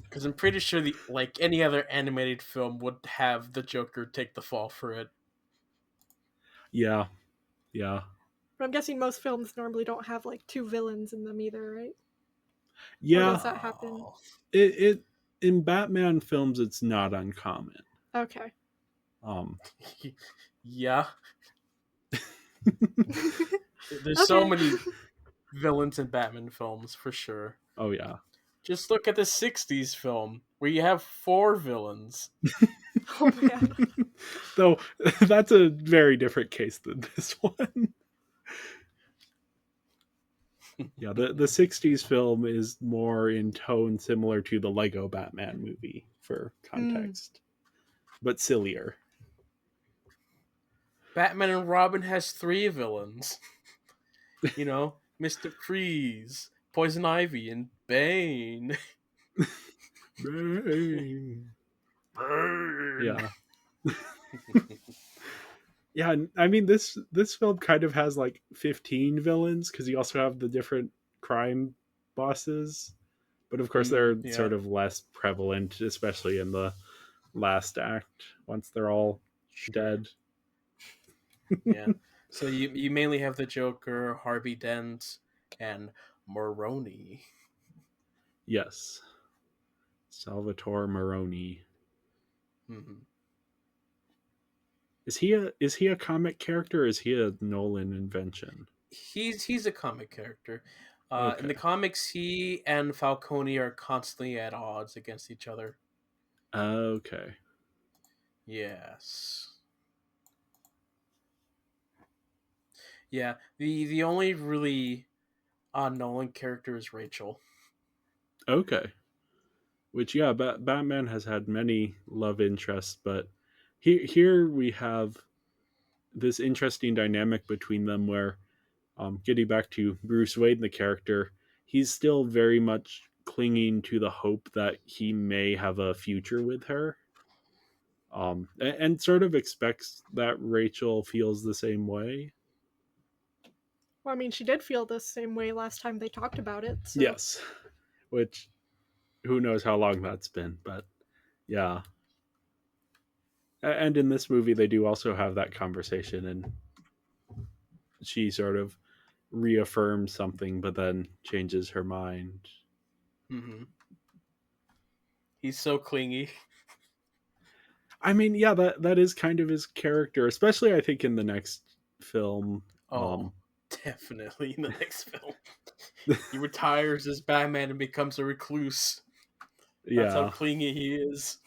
Because I'm pretty sure like any other animated film would have the Joker take the fall for it. Yeah. Yeah. But I'm guessing most films normally don't have, like, two villains in them either, right? Or Yeah. does that happen? It in Batman films it's not uncommon. Okay. Yeah. There's Okay. so many villains in Batman films for sure. Oh yeah. Just look at the 60s film where you have 4 villains. Oh, man. Though that's a very different case than this one. Yeah, the 60s film is more in tone similar to the Lego Batman movie for context. But sillier. Batman and Robin has 3 villains. Mr. Freeze, Poison Ivy, and Bane. Bang. Burn. Yeah. Yeah, I mean this film kind of has like 15 villains because you also have the different crime bosses, but of course they're Yeah, sort of less prevalent, especially in the last act once they're all sure. dead. Yeah. So you mainly have the Joker, Harvey Dent, and Moroni. Yes, Salvatore Maroni. Hmm. Is he a comic character or is he a Nolan invention? He's a comic character. In the Okay. comics, he and Falcone are constantly at odds against each other. Okay. Yes. Yeah. The only really Nolan character is Rachel. Okay. Which yeah, Batman has had many love interests, but here we have this interesting dynamic between them where getting back to Bruce Wayne the character, he's still very much clinging to the hope that he may have a future with her. And sort of expects that Rachel feels the same way. Well, I mean, she did feel the same way last time they talked about it, so. Yes, which who knows how long that's been, but yeah. And in this movie, they do also have that conversation, and she sort of reaffirms something, but then changes her mind. Hmm. He's so clingy. I mean, yeah, that is kind of his character, especially I think in the next film. Oh, definitely in the next film. He retires as Batman and becomes a recluse. That's how Yeah, clingy he is.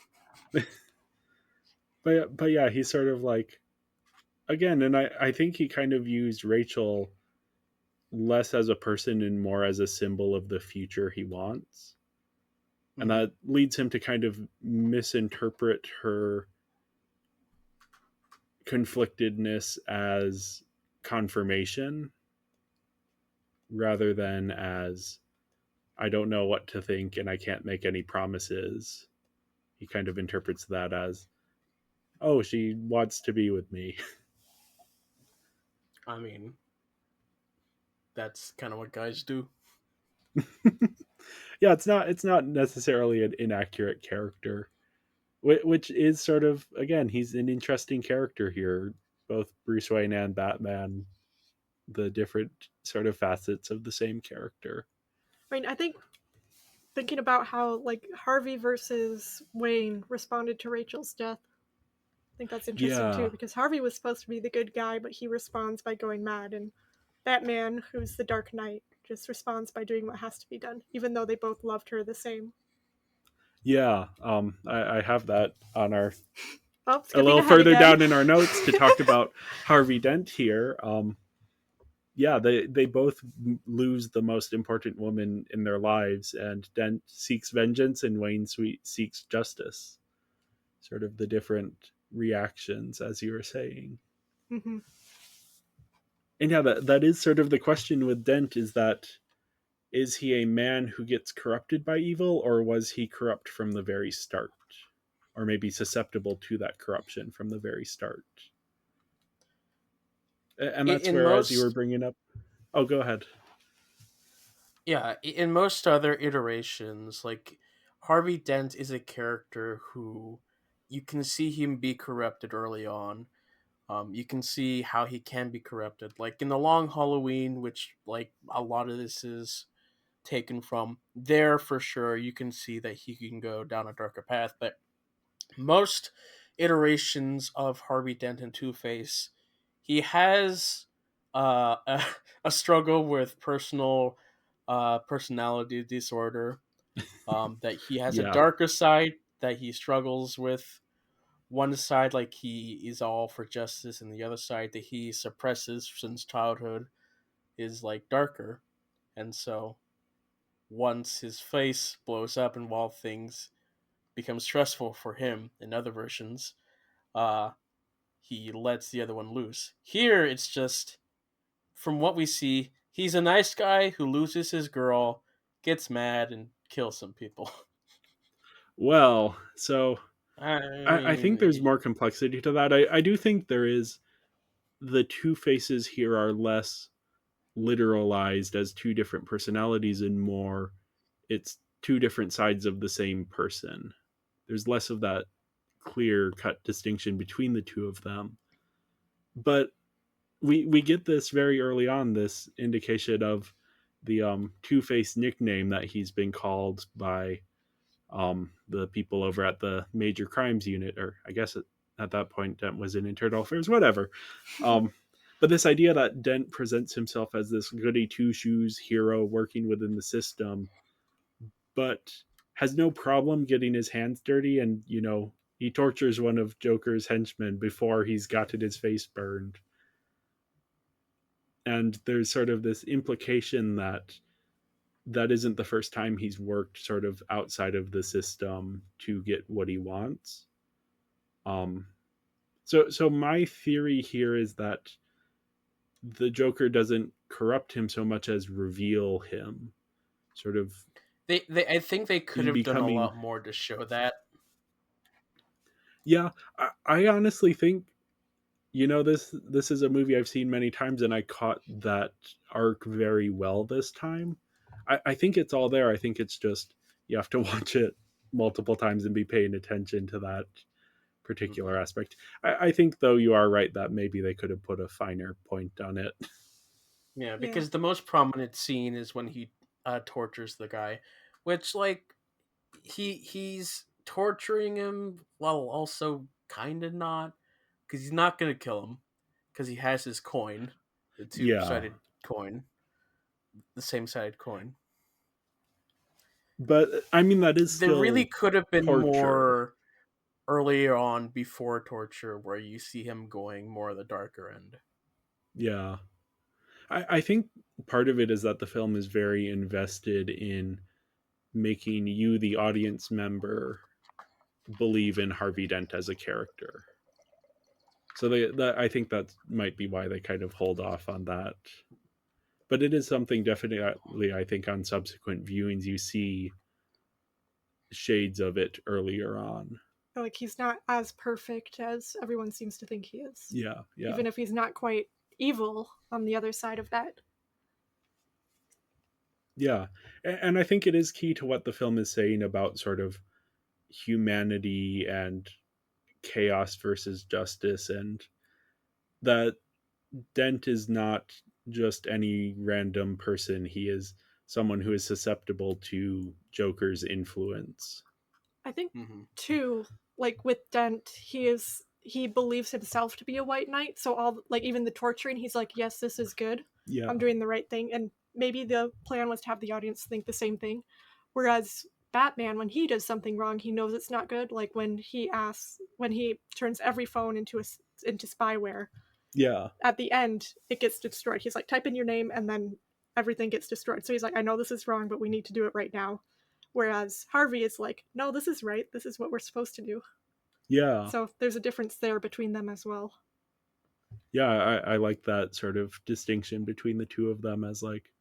but yeah, he's sort of like again, and I think he kind of used Rachel less as a person and more as a symbol of the future he wants. And Hmm. that leads him to kind of misinterpret her conflictedness as confirmation rather than as I don't know what to think and I can't make any promises. He kind of interprets that as, oh, she wants to be with me. I mean, that's kind of what guys do. Yeah, it's not necessarily an inaccurate character, which is sort of again he's an interesting character here. Both Bruce Wayne and Batman, the different sort of facets of the same character. I mean, I think thinking about how, like, Harvey versus Wayne responded to Rachel's death, I think that's interesting Yeah, too, because Harvey was supposed to be the good guy, but he responds by going mad, and Batman, who's the Dark Knight, just responds by doing what has to be done, even though they both loved her the same. yeah. I have that on our Oh, a skipping little ahead further again. down in our notes to talk about Harvey Dent here. Yeah, they both lose the most important woman in their lives, and Dent seeks vengeance, and Wayne Sweet seeks justice. Sort of the different reactions, as you were saying. Hmm. And yeah, that is sort of the question with Dent is that is he a man who gets corrupted by evil, or was he corrupt from the very start? Or maybe susceptible to that corruption from the very start? And that's In where, as you were most, bringing up, oh, go ahead. yeah, in most other iterations, like Harvey Dent is a character who you can see him be corrupted early on. You can see how he can be corrupted, like in the Long Halloween, which like a lot of this is taken from. There for sure, you can see that he can go down a darker path, but most iterations of Harvey Dent and Two Face, he has a, a struggle with personality disorder. That he has a Yeah. darker side that he struggles with. One side, like he is all for justice, and the other side that he suppresses since childhood is like darker. And so once his face blows up and while things become stressful for him in other versions, uh, he lets the other one loose. Here, it's just, from what we see, he's a nice guy who loses his girl, gets mad, and kills some people. Well, so I I think there's mean, more complexity to that. I do think there is the two faces here are less literalized as two different personalities and more it's two different sides of the same person. There's less of that clear cut distinction between the two of them. But we get this very early on, this indication of the Two-Face nickname that he's been called by the people over at the Major Crimes Unit, or I guess at that point Dent was in Internal Affairs, whatever. But this idea that Dent presents himself as this goody two shoes hero working within the system, but has no problem getting his hands dirty, and he tortures one of Joker's henchmen before he's gotten his face burned. And there's sort of this implication that that isn't the first time he's worked sort of outside of the system to get what he wants. So my theory here is that the Joker doesn't corrupt him so much as reveal him, sort of. I think they could have done a becoming. lot more to show that. Yeah, I honestly think, this is a movie I've seen many times, and I caught that arc very well this time. I think it's all there. I think it's just you have to watch it multiple times and be paying attention to that particular aspect. I think, though, you are right that maybe they could have put a finer point on it. Yeah, because the most prominent scene is when he tortures the guy, which he's torturing him while also kind of not, because he's not gonna kill him because he has his coin, the two-sided coin, the same-sided coin. But I mean, that is there still really could have been torture. More earlier on before torture, where you see him going more the darker end. Yeah. I think part of it is that the film is very invested in making you, the audience member, believe in Harvey Dent as a character. So I think that might be why they kind of hold off on that. But it is something definitely, I think, on subsequent viewings you see shades of it earlier on. Like, he's not as perfect as everyone seems to think he is. Yeah. Even if he's not quite evil on the other side of that. Yeah. And I think it is key to what the film is saying about sort of humanity and chaos versus justice, and that Dent is not just any random person. He is someone who is susceptible to Joker's influence. I think, too, like with Dent, he believes himself to be a white knight, so all, like, even the torturing, he's like, yes, this is good. Yeah. I'm doing the right thing. And maybe the plan was to have the audience think the same thing. Whereas Batman, when he does something wrong, he knows it's not good. Like when he turns every phone into spyware. Yeah. At the end, it gets destroyed. He's like, type in your name, and then everything gets destroyed. So he's like, I know this is wrong, but we need to do it right now. Whereas Harvey is like, no, this is right. This is what we're supposed to do. Yeah. So there's a difference there between them as well. Yeah, I like that sort of distinction between the two of them, as like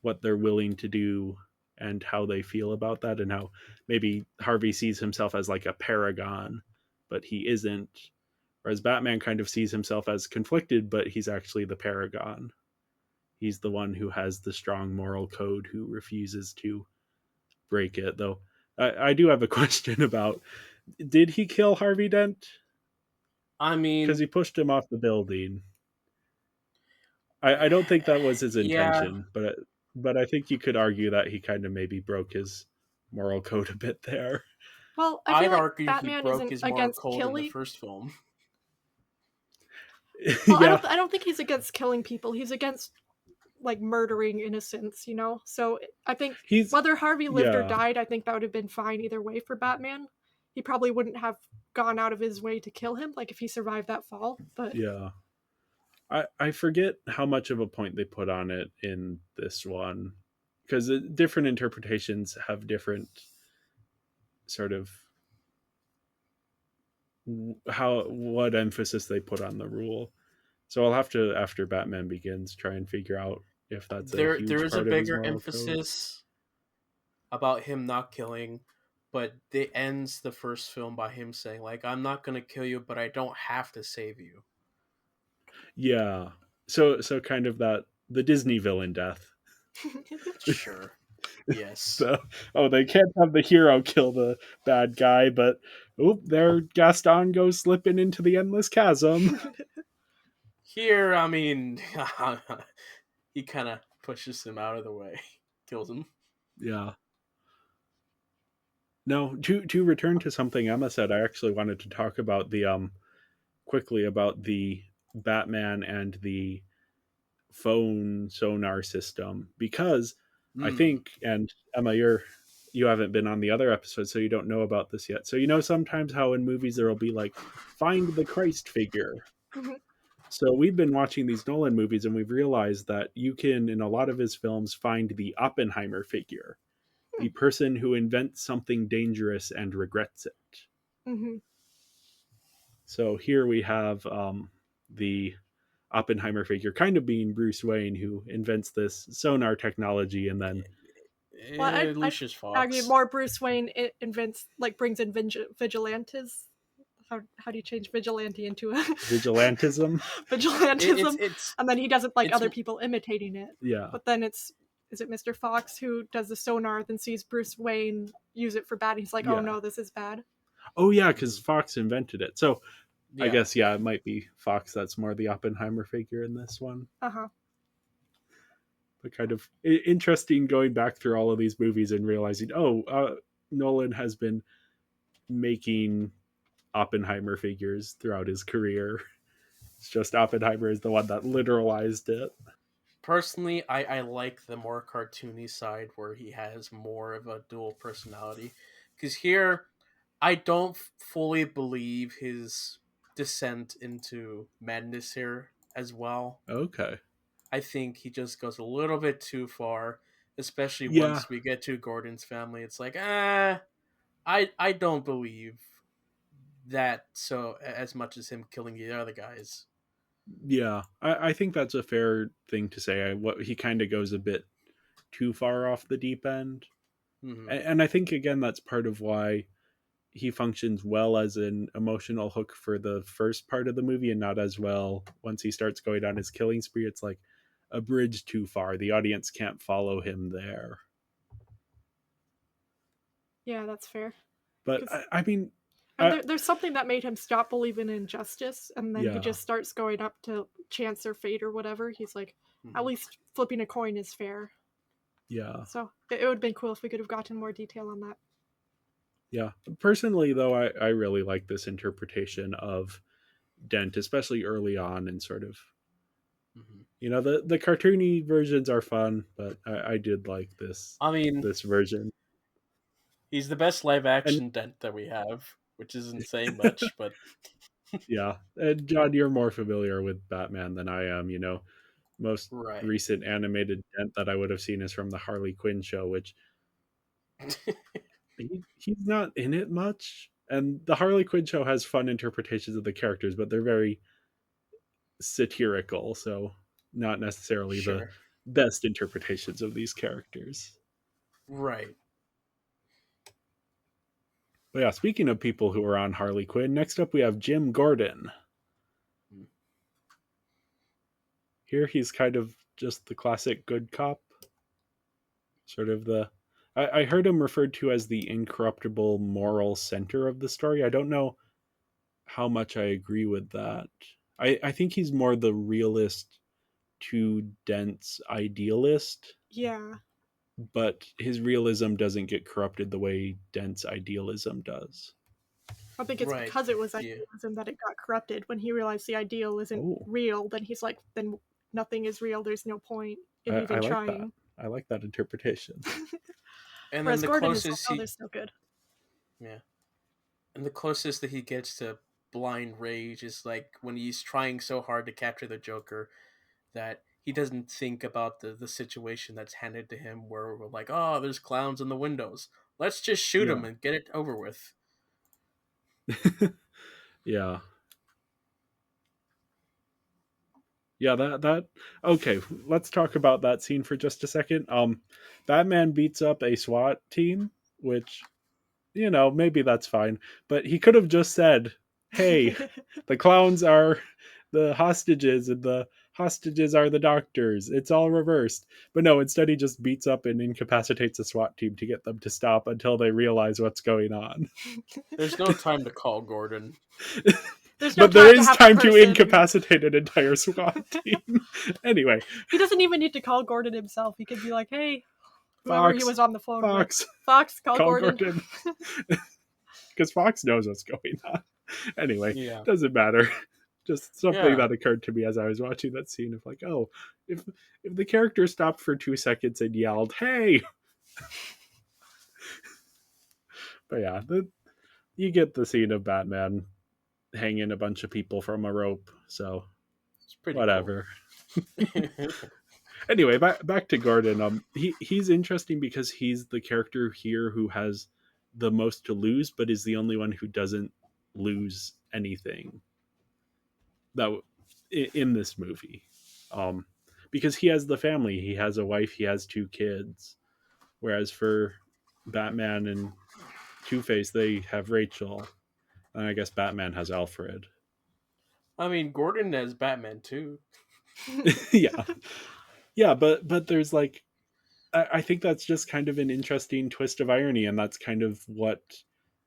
what they're willing to do and how they feel about that, and how maybe Harvey sees himself as like a paragon, but he isn't. Whereas Batman kind of sees himself as conflicted, but he's actually the paragon. He's the one who has the strong moral code, who refuses to break it. Though I do have a question about, did he kill Harvey Dent? I mean, because he pushed him off the building. I don't think that was his intention, but I think you could argue that he kind of maybe broke his moral code a bit there. Well, I feel like argue Batman he broke isn't his moral against code killing. in the first film. Well, Yeah. I don't think he's against killing people. He's against like murdering innocents, you know? So I think whether Harvey lived or died, I think that would have been fine either way for Batman. He probably wouldn't have gone out of his way to kill him, like if he survived that fall. But Yeah. I forget how much of a point they put on it in this one, because different interpretations have different sort of what emphasis they put on the rule. So I'll have to, after Batman Begins, try and figure out if that's a huge there is part a of his bigger moral emphasis about him not killing, but it ends the first film by him saying, like, I'm not going to kill you, but I don't have to save you. Yeah. So kind of that the Disney villain death. Sure. Yes. So they can't have the hero kill the bad guy, but there Gaston goes slipping into the endless chasm. Here, I mean, he kind of pushes him out of the way, kills him. Yeah. No, to return to something Emma said, I actually wanted to talk about the quickly about the Batman and the phone sonar system because I Mm. think, and Emma, you haven't been on the other episode, so you don't know about this yet. So sometimes how in movies there will be like find the Christ figure. So we've been watching these Nolan movies and we've realized that you can in a lot of his films find the Oppenheimer figure, the person who invents something dangerous and regrets it. Hmm. So here we have the Oppenheimer figure kind of being Bruce Wayne, who invents this sonar technology and then Well, I'd Lucius argue Fox. more Bruce Wayne invents, like, brings in vigilantes. How do you change vigilante into a vigilantism. It's vigilantism? it's And then he doesn't like it's other people imitating it. Yeah. But then is it Mr. Fox who does the sonar, then sees Bruce Wayne use it for bad? He's like, oh Yeah. no, this is bad. Oh, yeah, because Fox invented it. So I yeah. guess, yeah, it might be Fox that's more the Oppenheimer figure in this one. Uh huh. But kind of interesting going back through all of these movies and realizing, Nolan has been making Oppenheimer figures throughout his career. It's just Oppenheimer is the one that literalized it. Personally, I like the more cartoony side where he has more of a dual personality. Because here, I don't fully believe his descent into madness here as well. Okay. I think he just goes a little bit too far, especially Yeah. once we get to Gordon's family. It's like, I don't believe that so as much as him killing the other guys. Yeah. I think that's a fair thing to say. What he kind of goes a bit too far off the deep end. Mm-hmm. And I think, again, that's part of why he functions well as an emotional hook for the first part of the movie and not as well once he starts going on his killing spree. It's like a bridge too far. The audience can't follow him there. Yeah, that's fair. But 'Cause, I mean, there's something that made him stop believing in justice, and then he yeah, just starts going up to chance or fate or whatever. He's like, Mm-hmm. at least flipping a coin is fair. yeah, So it would have been cool if we could have gotten more detail on that. yeah. Personally, though, I really like this interpretation of Dent, especially early on, and sort of, the cartoony versions are fun, but I did like I mean, this version. he's the best live And action Dent that we have, which isn't saying much, but yeah, and John, you're more familiar with Batman than I am. Most right. recent animated Dent that I would have seen is from the Harley Quinn show, which he's not in it much. And the Harley Quinn show has fun interpretations of the characters, but they're very satirical, so not necessarily the Sure. best interpretations of these characters. Right. But yeah, speaking of people who are on Harley Quinn, next up we have Jim Gordon. Mm. Here he's kind of just the classic good cop. Sort of I heard him referred to as the incorruptible moral center of the story. I don't know how much I agree with that. I think he's more the realist to Dent's idealist, Yeah, but his realism doesn't get corrupted the way Dent's idealism does. I think it's Right. because it was Yeah. idealism that it got corrupted. When he realized the ideal isn't Oh, real, then he's like, then nothing is real. There's no point in I even like that. trying. I like that interpretation. And then Whereas the Gordon is like, closest oh, he they're so good. yeah. And the closest that he gets to blind rage is like when he's trying so hard to capture the Joker that he doesn't think about the situation that's handed to him where we're like, oh, there's clowns in the windows. Let's just shoot Yeah. him and get it over with. Yeah. Yeah, that okay, let's talk about that scene for just a second. Batman beats up a SWAT team, which maybe that's fine, but he could have just said, "Hey, the clowns are the hostages, and the hostages are the doctors. It's all reversed. But no, instead he just beats up and incapacitates a SWAT team to get them to stop until they realize what's going on. There's no time to call Gordon. There's no But there time is have a time to person- incapacitate an entire SWAT team. Anyway, He doesn't even need to call Gordon himself. He could be like, "Hey, whoever he Fox, was on the phone Fox, with, Fox, call call Gordon." Because Fox knows what's going on. Anyway, Yeah. doesn't matter. Just something Yeah. that occurred to me as I was watching that scene of like, oh, if the character stopped for 2 seconds and yelled, "Hey!" But yeah, you get the scene of Batman hanging a bunch of people from a rope. So It's pretty whatever. cool. Anyway, back to Gordon. He's interesting because he's the character here who has the most to lose, but is the only one who doesn't lose anything. That in this movie, because he has the family, he has a wife, he has 2 kids, whereas for Batman and Two-Face, they have Rachel, and I guess Batman has Alfred. I mean, Gordon as Batman too. yeah, but there's like, I think that's just kind of an interesting twist of irony, and that's kind of what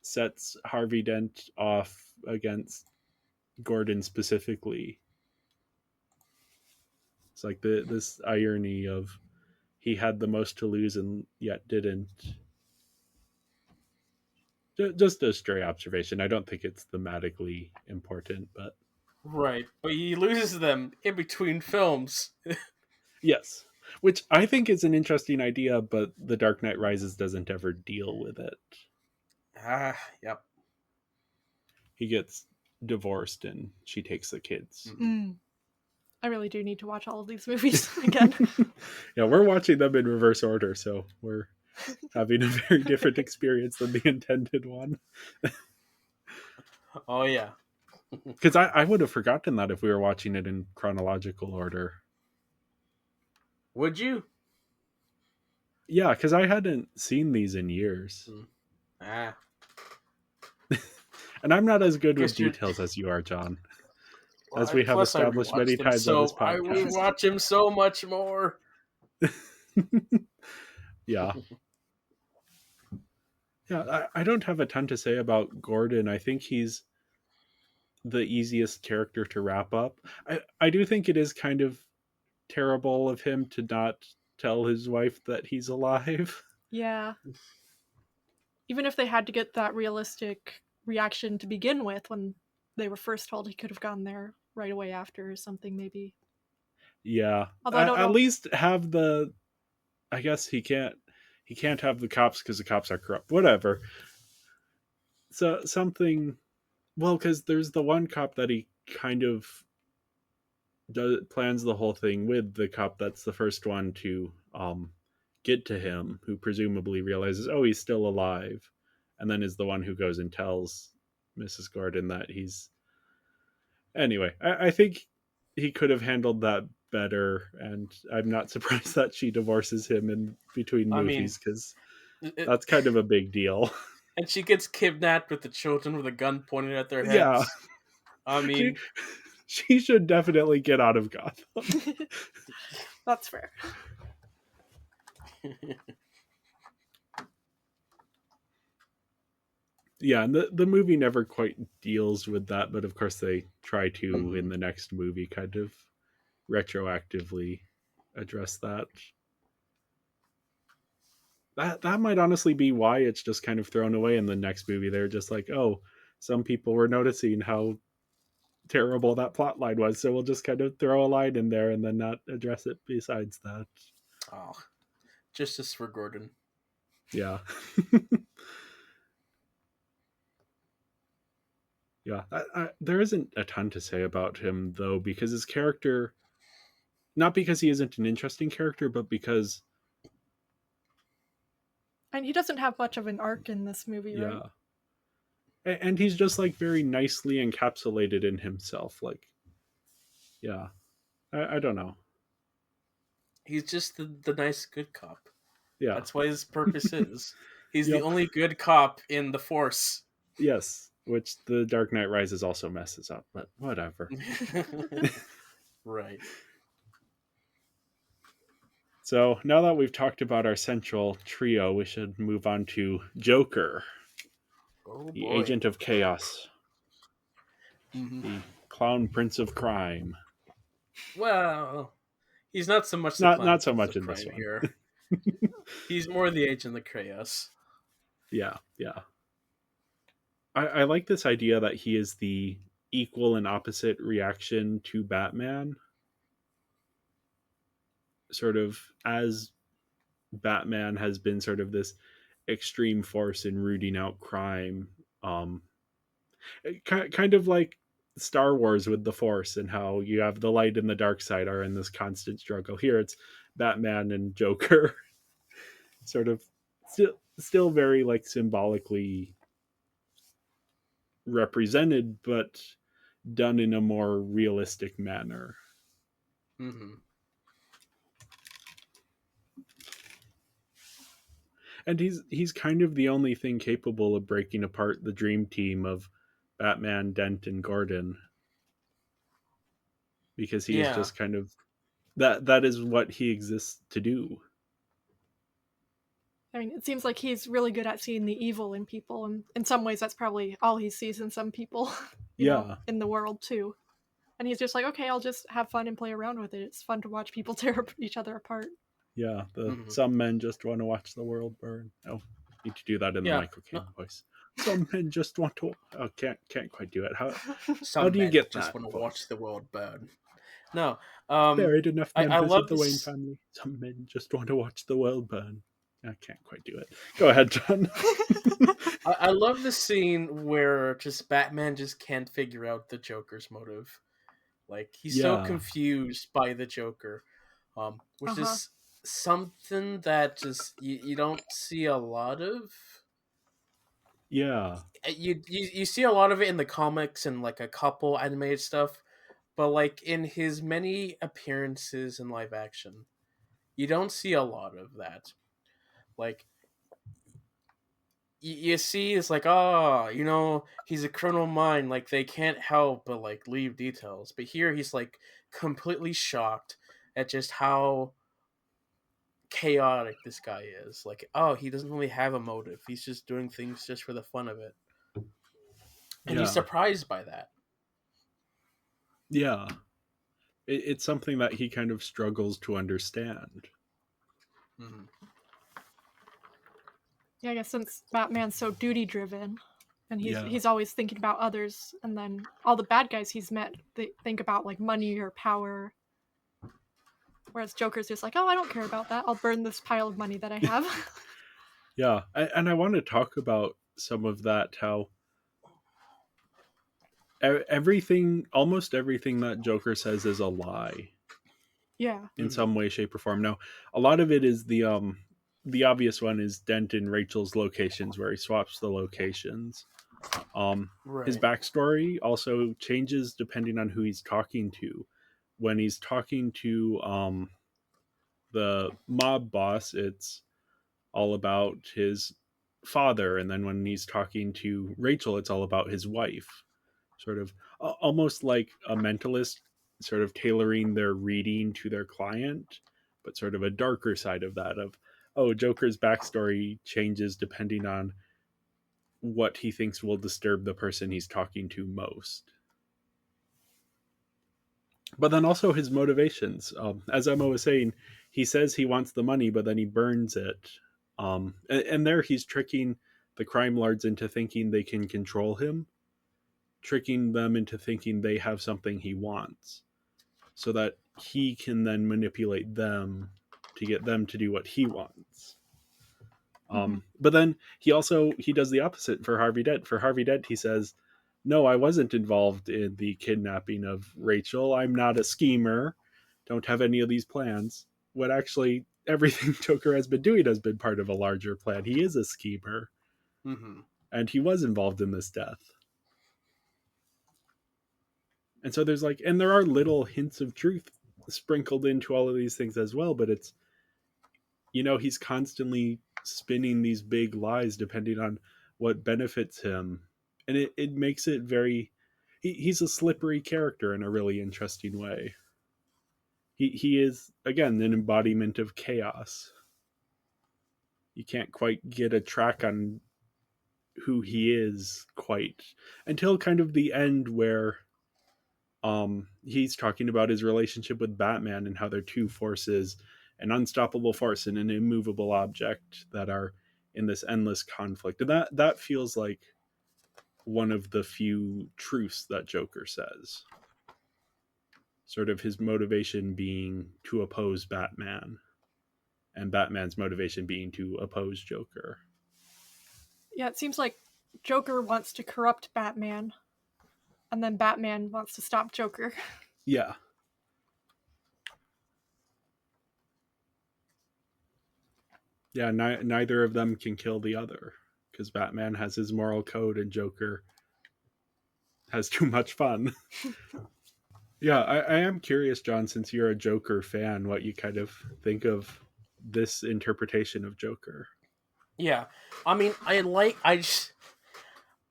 sets Harvey Dent off against Gordon specifically. It's like this irony of he had the most to lose and yet didn't. Just a stray observation. I don't think it's thematically important, but Right, but he loses them in between films. yes. Which I think is an interesting idea, but The Dark Knight Rises doesn't ever deal with it. Yep. He gets divorced and she takes the kids. I really do need to watch all of these movies again. Yeah, we're watching them in reverse order, so we're having a very different experience than the intended one. Oh yeah. Because I would have forgotten that if we were watching it in chronological order. Would you? Yeah, because I hadn't seen these in years. Ah. And I'm not as good with Guess you're- details as you are, John. Well, As we have plus I established rewatched many them times on this I podcast. rewatch him so much more. Yeah. Yeah, I don't have a ton to say about Gordon. I think he's the easiest character to wrap up. I do think it is kind of terrible of him to not tell his wife that he's alive. Yeah. Even if they had to get that realistic reaction to begin with when they were first told, he could have gone there right away after or something, maybe. Yeah. Although I don't know. At least have the... I guess he can't have the cops because the cops are corrupt. Whatever. So something... Well, because there's the one cop that he kind of plans the whole thing with, the cop that's the first one to get to him, who presumably realizes, oh, he's still alive, and then is the one who goes and tells Mrs. Gordon that he's... Anyway, I think he could have handled that better, and I'm not surprised that she divorces him in between movies, because that's kind of a big deal. And she gets kidnapped with the children with a gun pointed at their heads. Yeah. I mean... She should definitely get out of Gotham. That's fair. Yeah, and the movie never quite deals with that, but of course they try to in the next movie kind of retroactively address that. That might honestly be why it's just kind of thrown away in the next movie. They're just like, oh, some people were noticing how terrible that plot line was, so we'll just kind of throw a line in there and then not address it besides that. Oh, justice for Gordon. Yeah. Yeah, there isn't a ton to say about him, though, because his character... Not because he isn't an interesting character, but because... And he doesn't have much of an arc in this movie, right? Yeah. And he's just, like, very nicely encapsulated in himself. Like, yeah. I don't know. He's just the nice good cop. Yeah. That's what his purpose is. He's Yep. the only good cop in the Force. Yes. which the Dark Knight Rises also messes up, but whatever. Right. So now that we've talked about our central trio, we should move on to Joker, Oh the boy. agent of chaos, Mhm. the clown prince of crime. Well, he's not so much the clown Not so prince much of in this crime one. here. He's more the agent of chaos. Yeah, yeah. I like this idea that he is the equal and opposite reaction to Batman. Sort of as Batman has been sort of this extreme force in rooting out crime. Um, kind of like Star Wars with the Force and how you have the light and the dark side are in this constant struggle. Here it's Batman and Joker, sort of still very like symbolically represented, but done in a more realistic manner. Mm-hmm. And he's kind of the only thing capable of breaking apart the dream team of Batman, Dent, and Gordon, because he is Yeah. just kind of that is what he exists to do. I mean, it seems like he's really good at seeing the evil in people, and in some ways, that's probably all he sees in some people, Yeah, in the world too. And he's just like, okay, I'll just have fun and play around with it. It's fun to watch people tear each other apart. yeah. The Mm-hmm. some men just want to watch the world burn. Oh, need to do that in the Yeah. Michael No, Caine voice. Some men just want to. Oh, can't quite do it. How some do you men get just that want to watch voice? the world burn. No. Buried enough I members of love the Wayne this. family. Some men just want to watch the world burn. I can't quite do it. Go ahead, John. I love the scene where just Batman just can't figure out the Joker's motive. Like he's so Yeah, confused by the Joker, which Uh-huh. is something that just you don't see a lot of. yeah, You see a lot of it in the comics and like a couple animated stuff, but like in his many appearances in live action, you don't see a lot of that. Like you see, it's like, oh, he's a criminal mind. Like they can't help but like leave details. But here, he's like completely shocked at just how chaotic this guy is. Like, oh, he doesn't really have a motive. He's just doing things just for the fun of it, and he's yeah, surprised by that. yeah. It's something that he kind of struggles to understand. Mm-hmm. Yeah, I guess since Batman's so duty driven, and he's Yeah, he's always thinking about others, and then all the bad guys he's met, they think about like money or power. Whereas Joker's just like, oh, I don't care about that. I'll burn this pile of money that I have. yeah. And I want to talk about some of that. How everything, almost everything that Joker says is a lie Yeah. in Mm-hmm. some way, shape, or form. Now, a lot of it is the obvious one is Dent and Rachel's locations, where he swaps the locations. His Right. backstory also changes depending on who he's talking to. When he's talking to the mob boss, it's all about his father, and then when he's talking to Rachel, it's all about his wife. Sort of almost like a mentalist, sort of tailoring their reading to their client, but sort of a darker side of that. Of oh, Joker's backstory changes depending on what he thinks will disturb the person he's talking to most. But then also his motivations. As Emma was saying, he says he wants the money, but then he burns it. And there he's tricking the crime lords into thinking they can control him, tricking them into thinking they have something he wants, so that he can then manipulate them to get them to do what he wants. Mm-hmm. But then he does the opposite for Harvey Dent. For Harvey Dent, he says, "No, I wasn't involved in the kidnapping of Rachel. I'm not a schemer. Don't have any of these plans." When actually everything Joker has been doing has been part of a larger plan. He is a schemer, Mm-hmm. and he was involved in this death. And so there's like, and there are little hints of truth sprinkled into all of these things as well. But it's, he's constantly spinning these big lies depending on what benefits him and it makes it very. He's a slippery character in a really interesting way. He is again an embodiment of chaos. You can't quite get a track on who he is quite until kind of the end where he's talking about his relationship with Batman and how they're two forces, an unstoppable force and an immovable object that are in this endless conflict. And that feels like one of the few truths that Joker says. Sort of his motivation being to oppose Batman, and Batman's motivation being to oppose Joker. Yeah, it seems like Joker wants to corrupt Batman, and then Batman wants to stop Joker. Yeah. Yeah, neither of them can kill the other because Batman has his moral code and Joker has too much fun. Yeah, I am curious, John, since you're a Joker fan, what you kind of think of this interpretation of Joker. Yeah, I mean,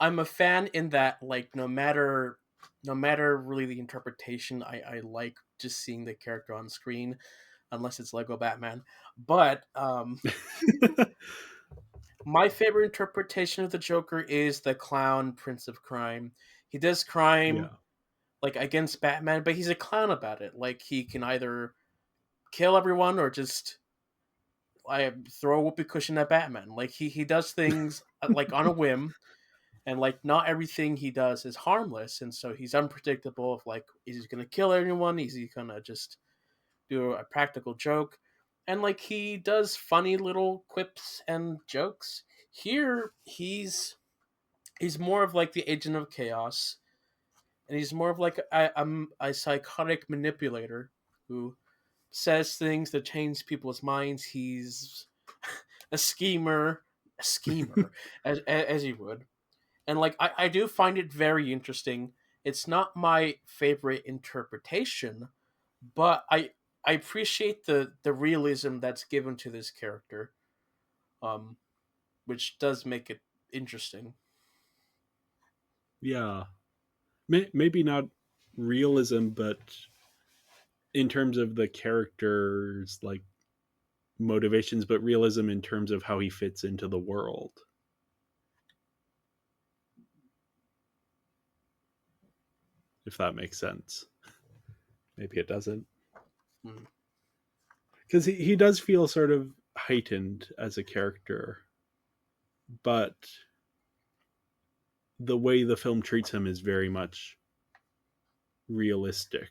I'm a fan in that, like, no matter really the interpretation, I like just seeing the character on screen, unless it's Lego Batman. But my favorite interpretation of the Joker is the clown Prince of Crime. He does crime Yeah. like against Batman, but he's a clown about it. Like, he can either kill everyone or just throw a whoopee cushion at Batman. Like, he does things like on a whim, and like not everything he does is harmless, and so he's unpredictable. Of like, is he gonna kill anyone? Is he gonna just do a practical joke? And like, he does funny little quips and jokes. Here, he's more of like the agent of chaos, and he's more of like a psychotic manipulator who says things that change people's minds. He's a schemer, as he would. And like, I do find it very interesting. It's not my favorite interpretation, but I appreciate the realism that's given to this character, um, which does make it interesting. Yeah. Maybe not realism, but in terms of the character's like motivations, but realism in terms of how he fits into the world. If that makes sense. Maybe it doesn't. Hmm. Because he does feel sort of heightened as a character, but the way the film treats him is very much realistic.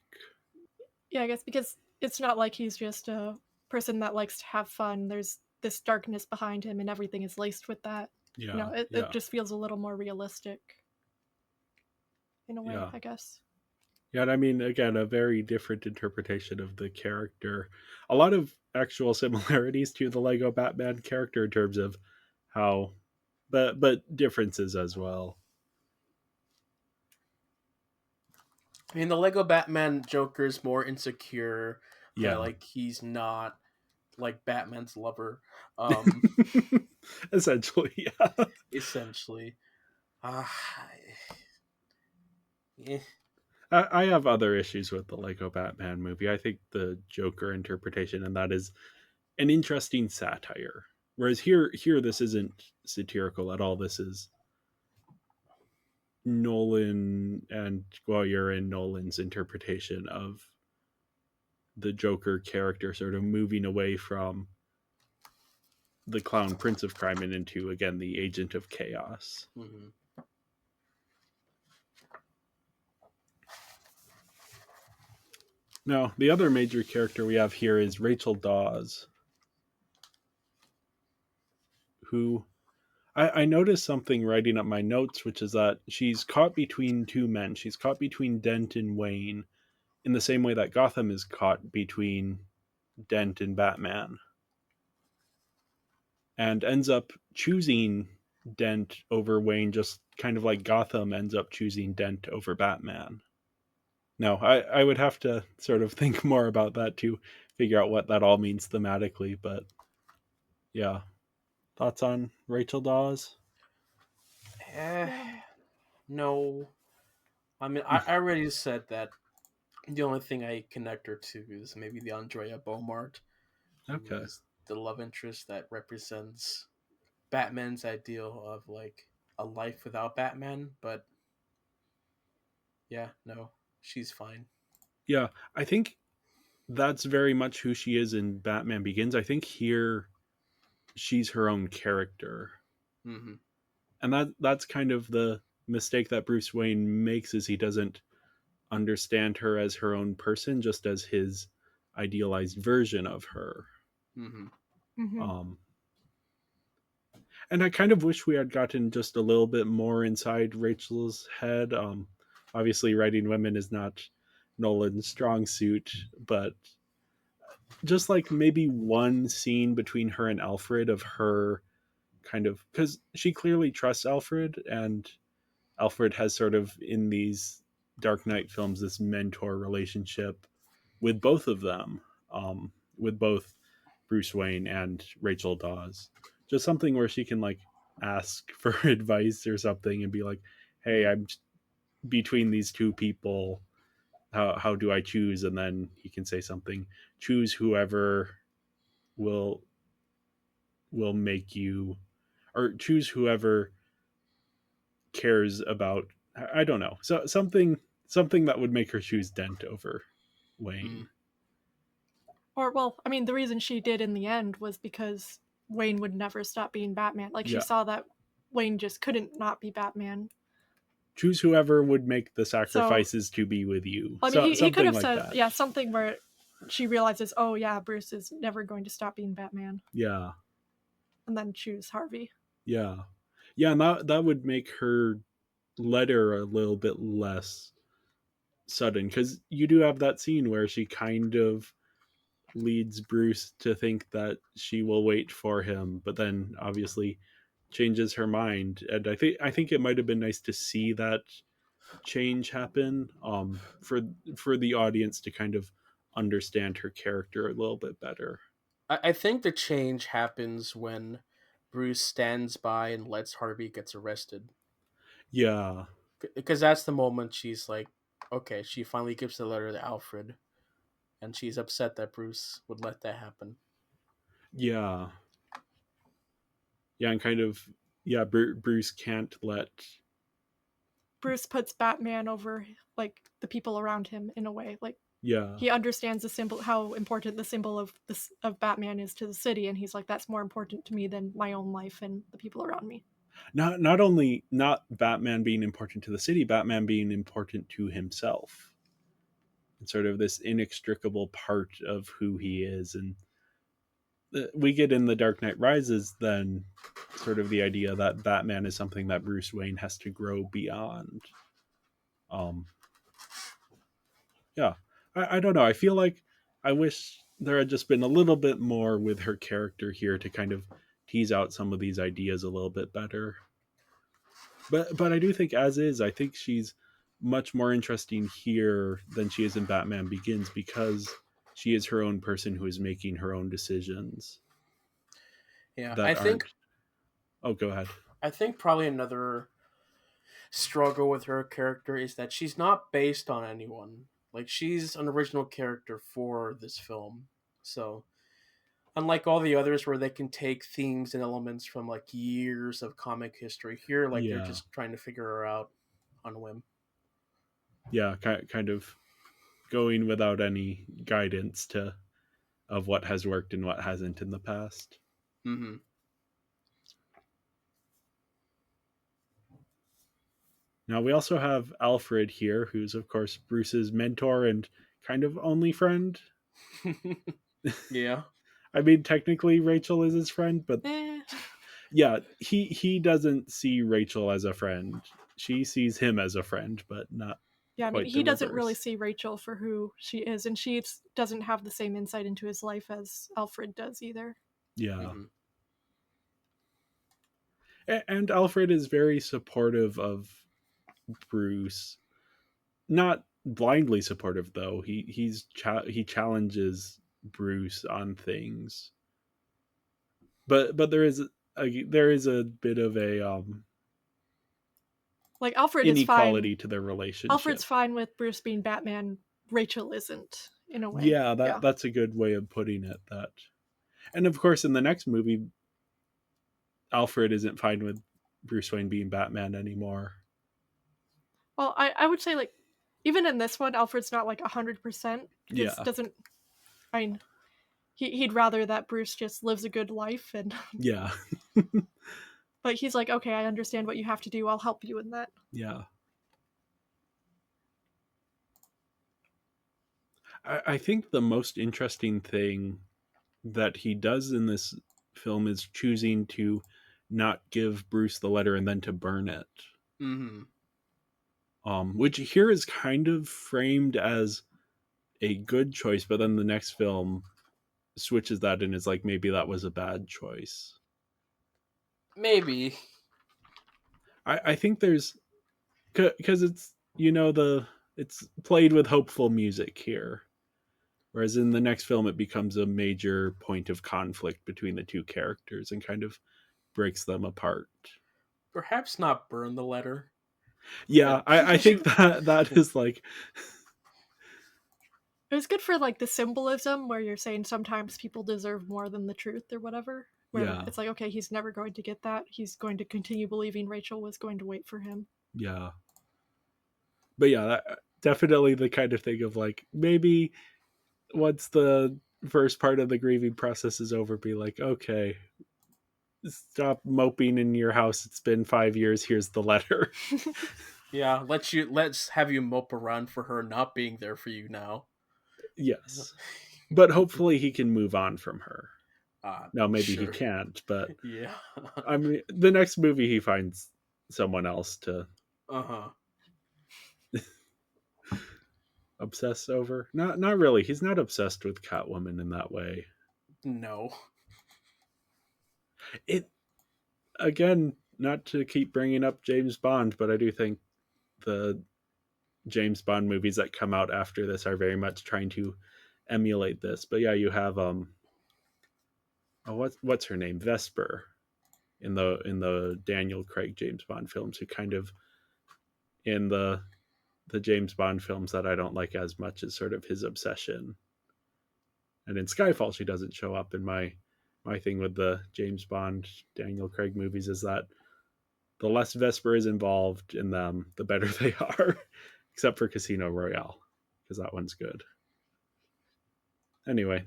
Yeah, I guess because it's not like he's just a person that likes to have fun. There's this darkness behind him, and everything is laced with that. Yeah, It yeah, just feels a little more realistic in a way, yeah. I guess. Yeah, and I mean, again, a very different interpretation of the character. A lot of actual similarities to the Lego Batman character in terms of how, but differences as well. I mean, the Lego Batman Joker is more insecure. That, Yeah, like, he's not like Batman's lover. essentially. Yeah. Essentially. Uh, eh. I have other issues with the Lego Batman movie. I think the Joker interpretation and that is an interesting satire. Whereas here this isn't satirical at all. This is Nolan and Goyer and Nolan's interpretation of the Joker character sort of moving away from the clown prince of crime and into again the agent of chaos. Mhm. Now, the other major character we have here is Rachel Dawes, who I noticed something writing up my notes, which is that she's caught between two men. She's caught between Dent and Wayne in the same way that Gotham is caught between Dent and Batman, and ends up choosing Dent over Wayne, just kind of like Gotham ends up choosing Dent over Batman. No, I would have to sort of think more about that to figure out what that all means thematically, but yeah. Thoughts on Rachel Dawes? Eh, Yeah. No, I mean I already said that the only thing I connect her to is maybe the Andrea Beaumont, who Okay. is the love interest that represents Batman's ideal of like a life without Batman. But yeah, no, she's fine. Yeah, I think that's very much who she is in Batman Begins. I think here she's her own character. Mm-hmm. And that's kind of the mistake that Bruce Wayne makes is he doesn't understand her as her own person, just as his idealized version of her. Mm-hmm. Hmm. Um, and I kind of wish we had gotten just a little bit more inside Rachel's head. Obviously, writing women is not Nolan's strong suit, but just like maybe one scene between her and Alfred of her kind of because she clearly trusts Alfred, and Alfred has sort of in these Dark Knight films this mentor relationship with both of them, with both Bruce Wayne and Rachel Dawes. Just something where she can like ask for advice or something and be like, "Hey, I'm between these two people. How do I choose?" And then he can say something. Choose whoever will make you, or choose whoever cares about. I don't know. So something that would make her choose Dent over Mm. Wayne. Or, well, I mean, the reason she did in the end was because Wayne would never stop being Batman. Like, she Yeah. saw that Wayne just couldn't not be Batman. Choose whoever would make the So, sacrifices to be with you. I mean, So he could something have like said, that. yeah, something where she realizes, oh, yeah, Bruce is never going to stop being Batman, Yeah. and then choose Harvey. Yeah. Yeah, and that would make her letter a little bit less sudden because you do have that scene where she kind of leads Bruce to think that she will wait for him, but then obviously changes her mind. And I think it might have been nice to see that change happen, for the audience to kind of understand her character a little bit better. I think the change happens when Bruce stands by and lets Harvey gets arrested. Yeah. Because that's the moment she's like, okay, she finally gives the letter to Alfred, and she's upset that Bruce would let that happen. Yeah. Yeah, and kind of, yeah, Bruce can't let. Bruce puts Batman over, like, the people around him in a way. Like, Yeah. he understands the symbol, how important the symbol of this of Batman is to the city, and he's like, that's more important to me than my own life and the people around me. Not only not Batman being important to the city, Batman being important to himself. And sort of this inextricable part of who he is. And we get in The Dark Knight Rises then sort of the idea that Batman is something that Bruce Wayne has to grow beyond. Um, yeah, I don't know. I feel like I wish there had just been a little bit more with her character here to kind of tease out some of these ideas a little bit better. But I do think as is, I think she's much more interesting here than she is in Batman Begins because she is her own person who is making her own decisions Yeah, that aren't. Oh, go ahead. I think probably another struggle with her character is that she's not based on anyone. Like she's an original character for this film. So unlike all the others where they can take themes and elements from like years of comic history, here like they're Yeah, just trying to figure her out on a whim. yeah, kind of going without any guidance to of what has worked and what hasn't in the past. Mm-hmm. Now we also have Alfred here, who's of course Bruce's mentor and kind of only friend. Yeah. I mean, technically Rachel is his friend, but Eh. yeah, he doesn't see Rachel as a friend. She sees him as a friend, but not Yeah, I mean, quite the he doesn't really reverse. see Rachel for who she is, and she doesn't have the same insight into his life as Alfred does either. Yeah. Mm-hmm. And Alfred is very supportive of Bruce. Not blindly supportive though. He challenges Bruce on things. But there is a bit of a Like Alfred is fine. inequality to their relationship. Alfred's fine with Bruce being Batman. Rachel isn't, in a way. Yeah, that's a good way of putting it. That, and of course, in the next movie, Alfred isn't fine with Bruce Wayne being Batman anymore. Well, I would say, like, even in this one, Alfred's not like 100%. Yeah. Doesn't. I mean, he'd rather that Bruce just lives a good life, and Yeah. but he's like, okay, I understand what you have to do. I'll help you in that. Yeah. I think the most interesting thing that he does in this film is choosing to not give Bruce the letter and then to burn it. Mm-hmm. Which here is kind of framed as a good choice, but then the next film switches that and is like, maybe that was a bad choice. Maybe. I think there's, because it's, it's played with hopeful music here. Whereas in the next film, it becomes a major point of conflict between the two characters and kind of breaks them apart. Perhaps not burn the letter. Yeah, I think that is like... It was good for like the symbolism where you're saying sometimes people deserve more than the truth or whatever. Where Yeah. it's like, okay, he's never going to get that. He's going to continue believing Rachel was going to wait for him. Yeah. But yeah, that, definitely the kind of thing of like, maybe once the first part of the grieving process is over, be like, okay, stop moping in your house. It's been 5 years. Here's the letter. Yeah, let's have you mope around for her not being there for you now. Yes. But hopefully he can move on from her. Now, maybe sure. he can't, but yeah. I mean, the next movie he finds someone else to obsess over. Not really. He's not obsessed with Catwoman in that way. No. It, again, not to keep bringing up James Bond, but I do think the James Bond movies that come out after this are very much trying to emulate this. But yeah, you have what's her name, Vesper, in the Daniel Craig James Bond films, who kind of, in the James Bond films that I don't like as much, is sort of his obsession. And in Skyfall, she doesn't show up. In my thing with the James Bond Daniel Craig movies is that the less Vesper is involved in them, the better they are, except for Casino Royale, because that one's good. Anyway,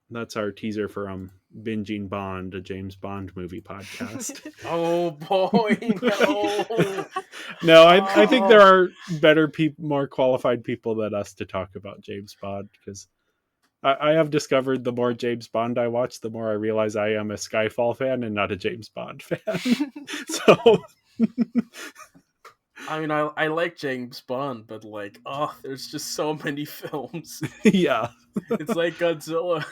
that's our teaser for binging Bond, a James Bond movie podcast. Oh boy, no. No, I think there are better more qualified people than us to talk about James Bond, because I have discovered the more James Bond I watch, the more I realize I am a Skyfall fan and not a James Bond fan. So I mean, I like James Bond, but like, there's just so many films. Yeah. It's like Godzilla.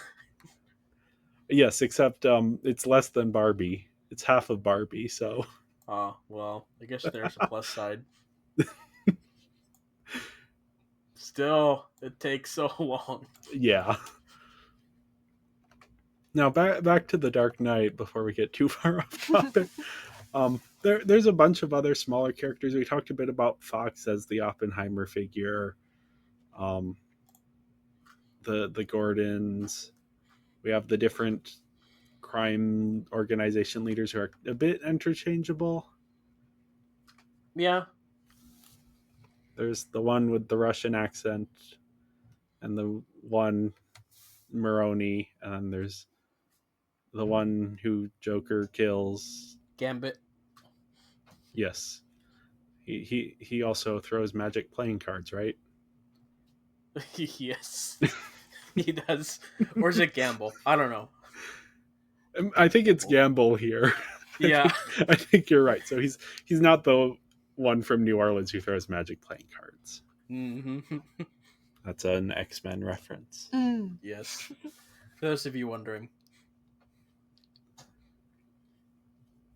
Yes, except it's less than Barbie. It's half of Barbie, so. Oh, well, I guess there's a plus side. Still, it takes so long. Yeah. Now back to The Dark Knight before we get too far off topic. There's a bunch of other smaller characters. We talked a bit about Fox as the Oppenheimer figure. The Gordons. We have the different crime organization leaders who are a bit interchangeable. Yeah. There's the one with the Russian accent, and the one Maroni, and then there's the one who Joker kills. Gambit. Yes. He also throws magic playing cards, right? Yes. He does. Or is it Gamble? I don't know. I think it's Gamble here. Yeah. I think you're right. So he's not the one from New Orleans who throws magic playing cards. Mm-hmm. That's an X-Men reference. Yes. For those of you wondering.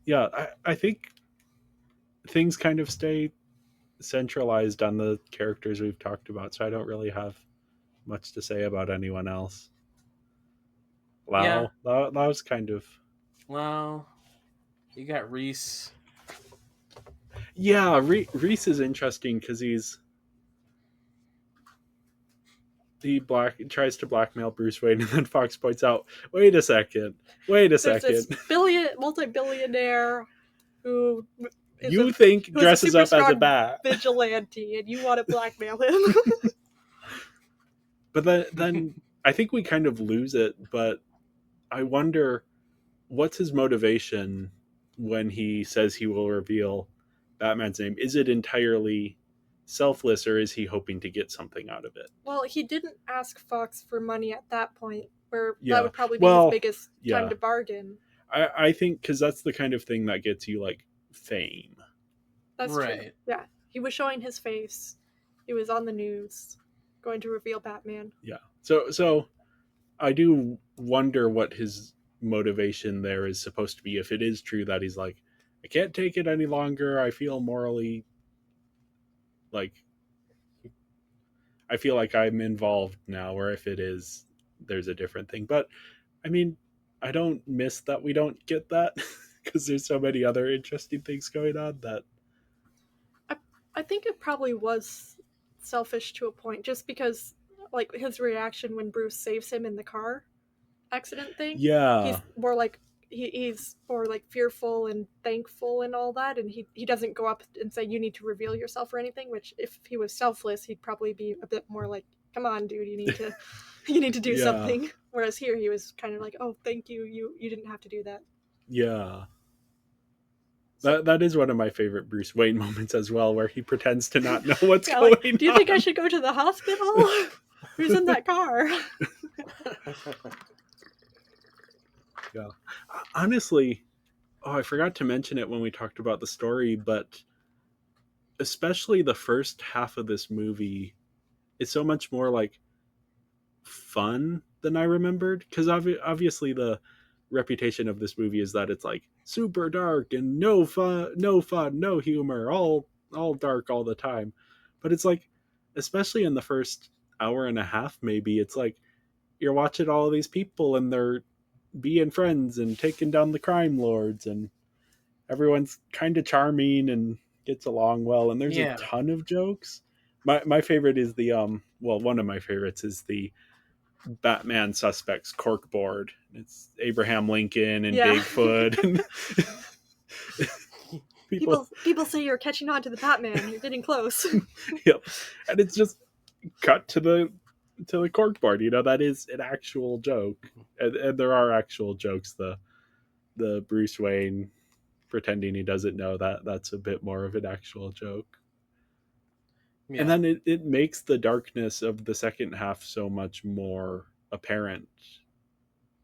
Yeah, I think things kind of stay centralized on the characters we've talked about, so I don't really have much to say about anyone else. Wow, yeah. That was kind of... Well, you got Reese. Yeah, Reese is interesting because he tries to blackmail Bruce Wayne, and then Fox points out, wait a second, There's this multi-billionaire who is you think who is a dresses super up as a strong bat. vigilante, and you want to blackmail him. But then I think we kind of lose it, but I wonder what's his motivation when he says he will reveal Batman's name. Is it entirely selfless, or is he hoping to get something out of it? Well, he didn't ask Fox for money at that point, where Yeah. that would probably be Well, his biggest yeah. time to bargain. I think because that's the kind of thing that gets you like fame. That's Right. true. Yeah, he was showing his face. He was on the news, going to reveal Batman. Yeah. So I do wonder what his motivation there is supposed to be. If it is true that he's like, I can't take it any longer. I feel morally like I feel like I'm involved now, or if it is, there's a different thing. But I mean, I don't miss that we don't get that because there's so many other interesting things going on that. I think it probably was selfish to a point, just because, like, his reaction when Bruce saves him in the car accident thing. Yeah. He's more like he's more like fearful and thankful and all that, and he doesn't go up and say you need to reveal yourself or anything, which if he was selfless he'd probably be a bit more like, come on dude, you need to you need to do Yeah. something, whereas here he was kind of like, oh thank you, you didn't have to do that. Yeah. That is one of my favorite Bruce Wayne moments as well, where he pretends to not know what's going on. Do you think I should go to the hospital? Who's in that car? Yeah. Honestly, I forgot to mention it when we talked about the story, but especially the first half of this movie is so much more like fun than I remembered. Because obviously the reputation of this movie is that it's like super dark and no fun, no humor, all dark all the time. But it's like, especially in the first hour and a half, maybe it's like you're watching all of these people and they're being friends and taking down the crime lords, and everyone's kind of charming and gets along well, and there's Yeah. a ton of jokes. My favorite is the one of my favorites is the Batman suspects corkboard. It's Abraham Lincoln and Yeah. Bigfoot. And people say you're catching on to the Batman, you're getting close. Yep. And it's just cut to the corkboard. You know, that is an actual joke, and there are actual jokes. The Bruce Wayne pretending he doesn't know, that's a bit more of an actual joke. Yeah. And then it makes the darkness of the second half so much more apparent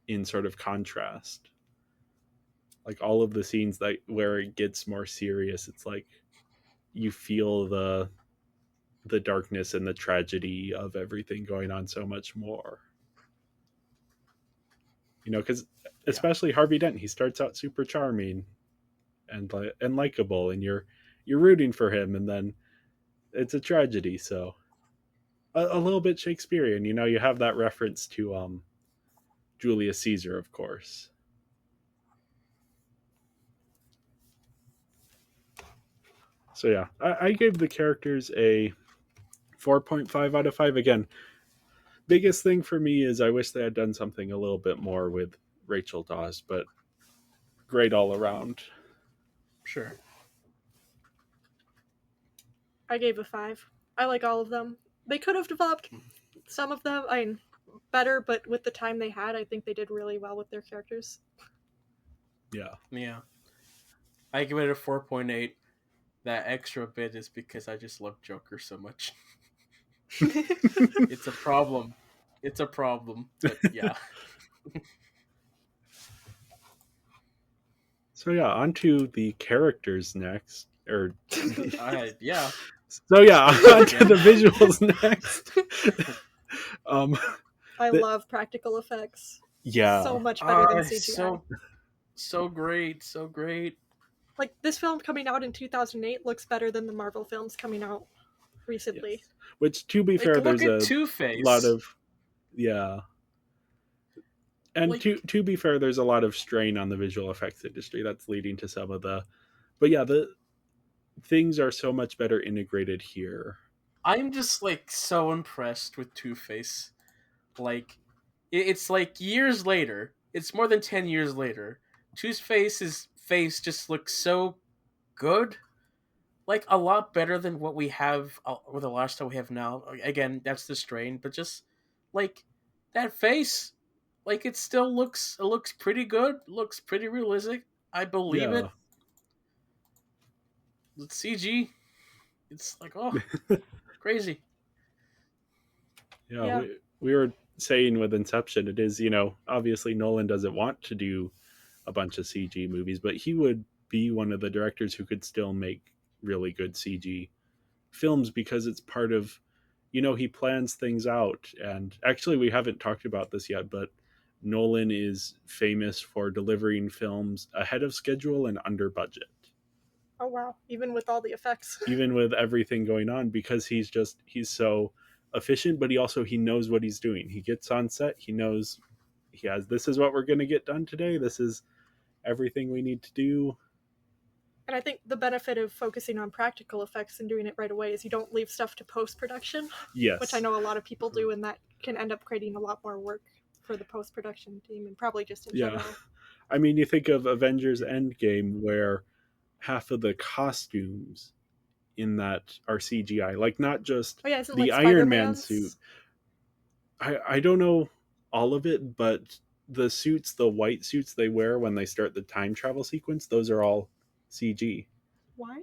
in sort of contrast. Like all of the scenes where it gets more serious, it's like you feel the darkness and the tragedy of everything going on so much more. You know, because especially Harvey Dent, he starts out super charming and likable, and you're rooting for him, and then it's a tragedy. So a little bit Shakespearean. You know, you have that reference to Julius Caesar, of course. So yeah, I gave the characters a 4.5 out of 5. Again, biggest thing for me is I wish they had done something a little bit more with Rachel Dawes, but great all around. Sure. I gave a 5. I like all of them. They could have developed some of them, better, but with the time they had, I think they did really well with their characters. Yeah. I give it a 4.8. That extra bit is because I just love Joker so much. It's a problem. But yeah. So yeah, on to the characters next. Yeah. So yeah, on to the visuals next. I love practical effects. Yeah. So much better than CGI. So great. Like, this film coming out in 2008 looks better than the Marvel films coming out recently. Yes. Which, to be fair, look there's at Two-Face. lot of... Yeah. And to be fair, there's a lot of strain on the visual effects industry that's leading to some of the... But yeah, things are so much better integrated here. I'm just like so impressed with Two Face. Like, it's like years later. It's more than 10 years later. Two Face's face just looks so good. Like a lot better than what we have with the last time we have now. Again, that's the strain, but just like that face, like it looks pretty good. Looks pretty realistic. I believe Yeah. it. It's CG. It's like, oh, crazy. Yeah, Yeah. we were saying with Inception, it is, obviously Nolan doesn't want to do a bunch of CG movies, but he would be one of the directors who could still make really good CG films because it's part of, he plans things out. And actually, we haven't talked about this yet, but Nolan is famous for delivering films ahead of schedule and under budget, Oh wow. Even with all the effects. even with everything going on, because he's so efficient, but he knows what he's doing. He gets on set, he knows he has, this is what we're going to get done today, this is everything we need to do. And I think the benefit of focusing on practical effects and doing it right away is you don't leave stuff to post production, Yes. which I know a lot of people do, and that can end up creating a lot more work for the post production team and probably just in Yeah. general. I mean, you think of Avengers Endgame, where half of the costumes in that are CGI, like not just Oh yeah, isn't the like Iron Man Spider-Man's suit. I don't know all of it, but the suits, the white suits they wear when they start the time travel sequence, those are all CG. Why?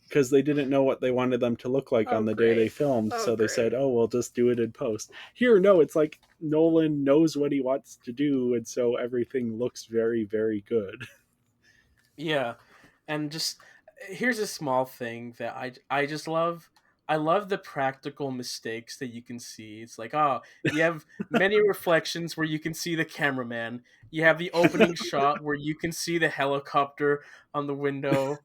Because they didn't know what they wanted them to look like Oh, on the day they great. filmed, Oh, so they said, great. "Oh, we'll just do it in post." Here, no, it's like Nolan knows what he wants to do, and so everything looks very, very good. Yeah, and just here's a small thing that I just love. I love the practical mistakes that you can see. It's like, oh, you have many reflections where you can see the cameraman. You have the opening shot where you can see the helicopter on the window.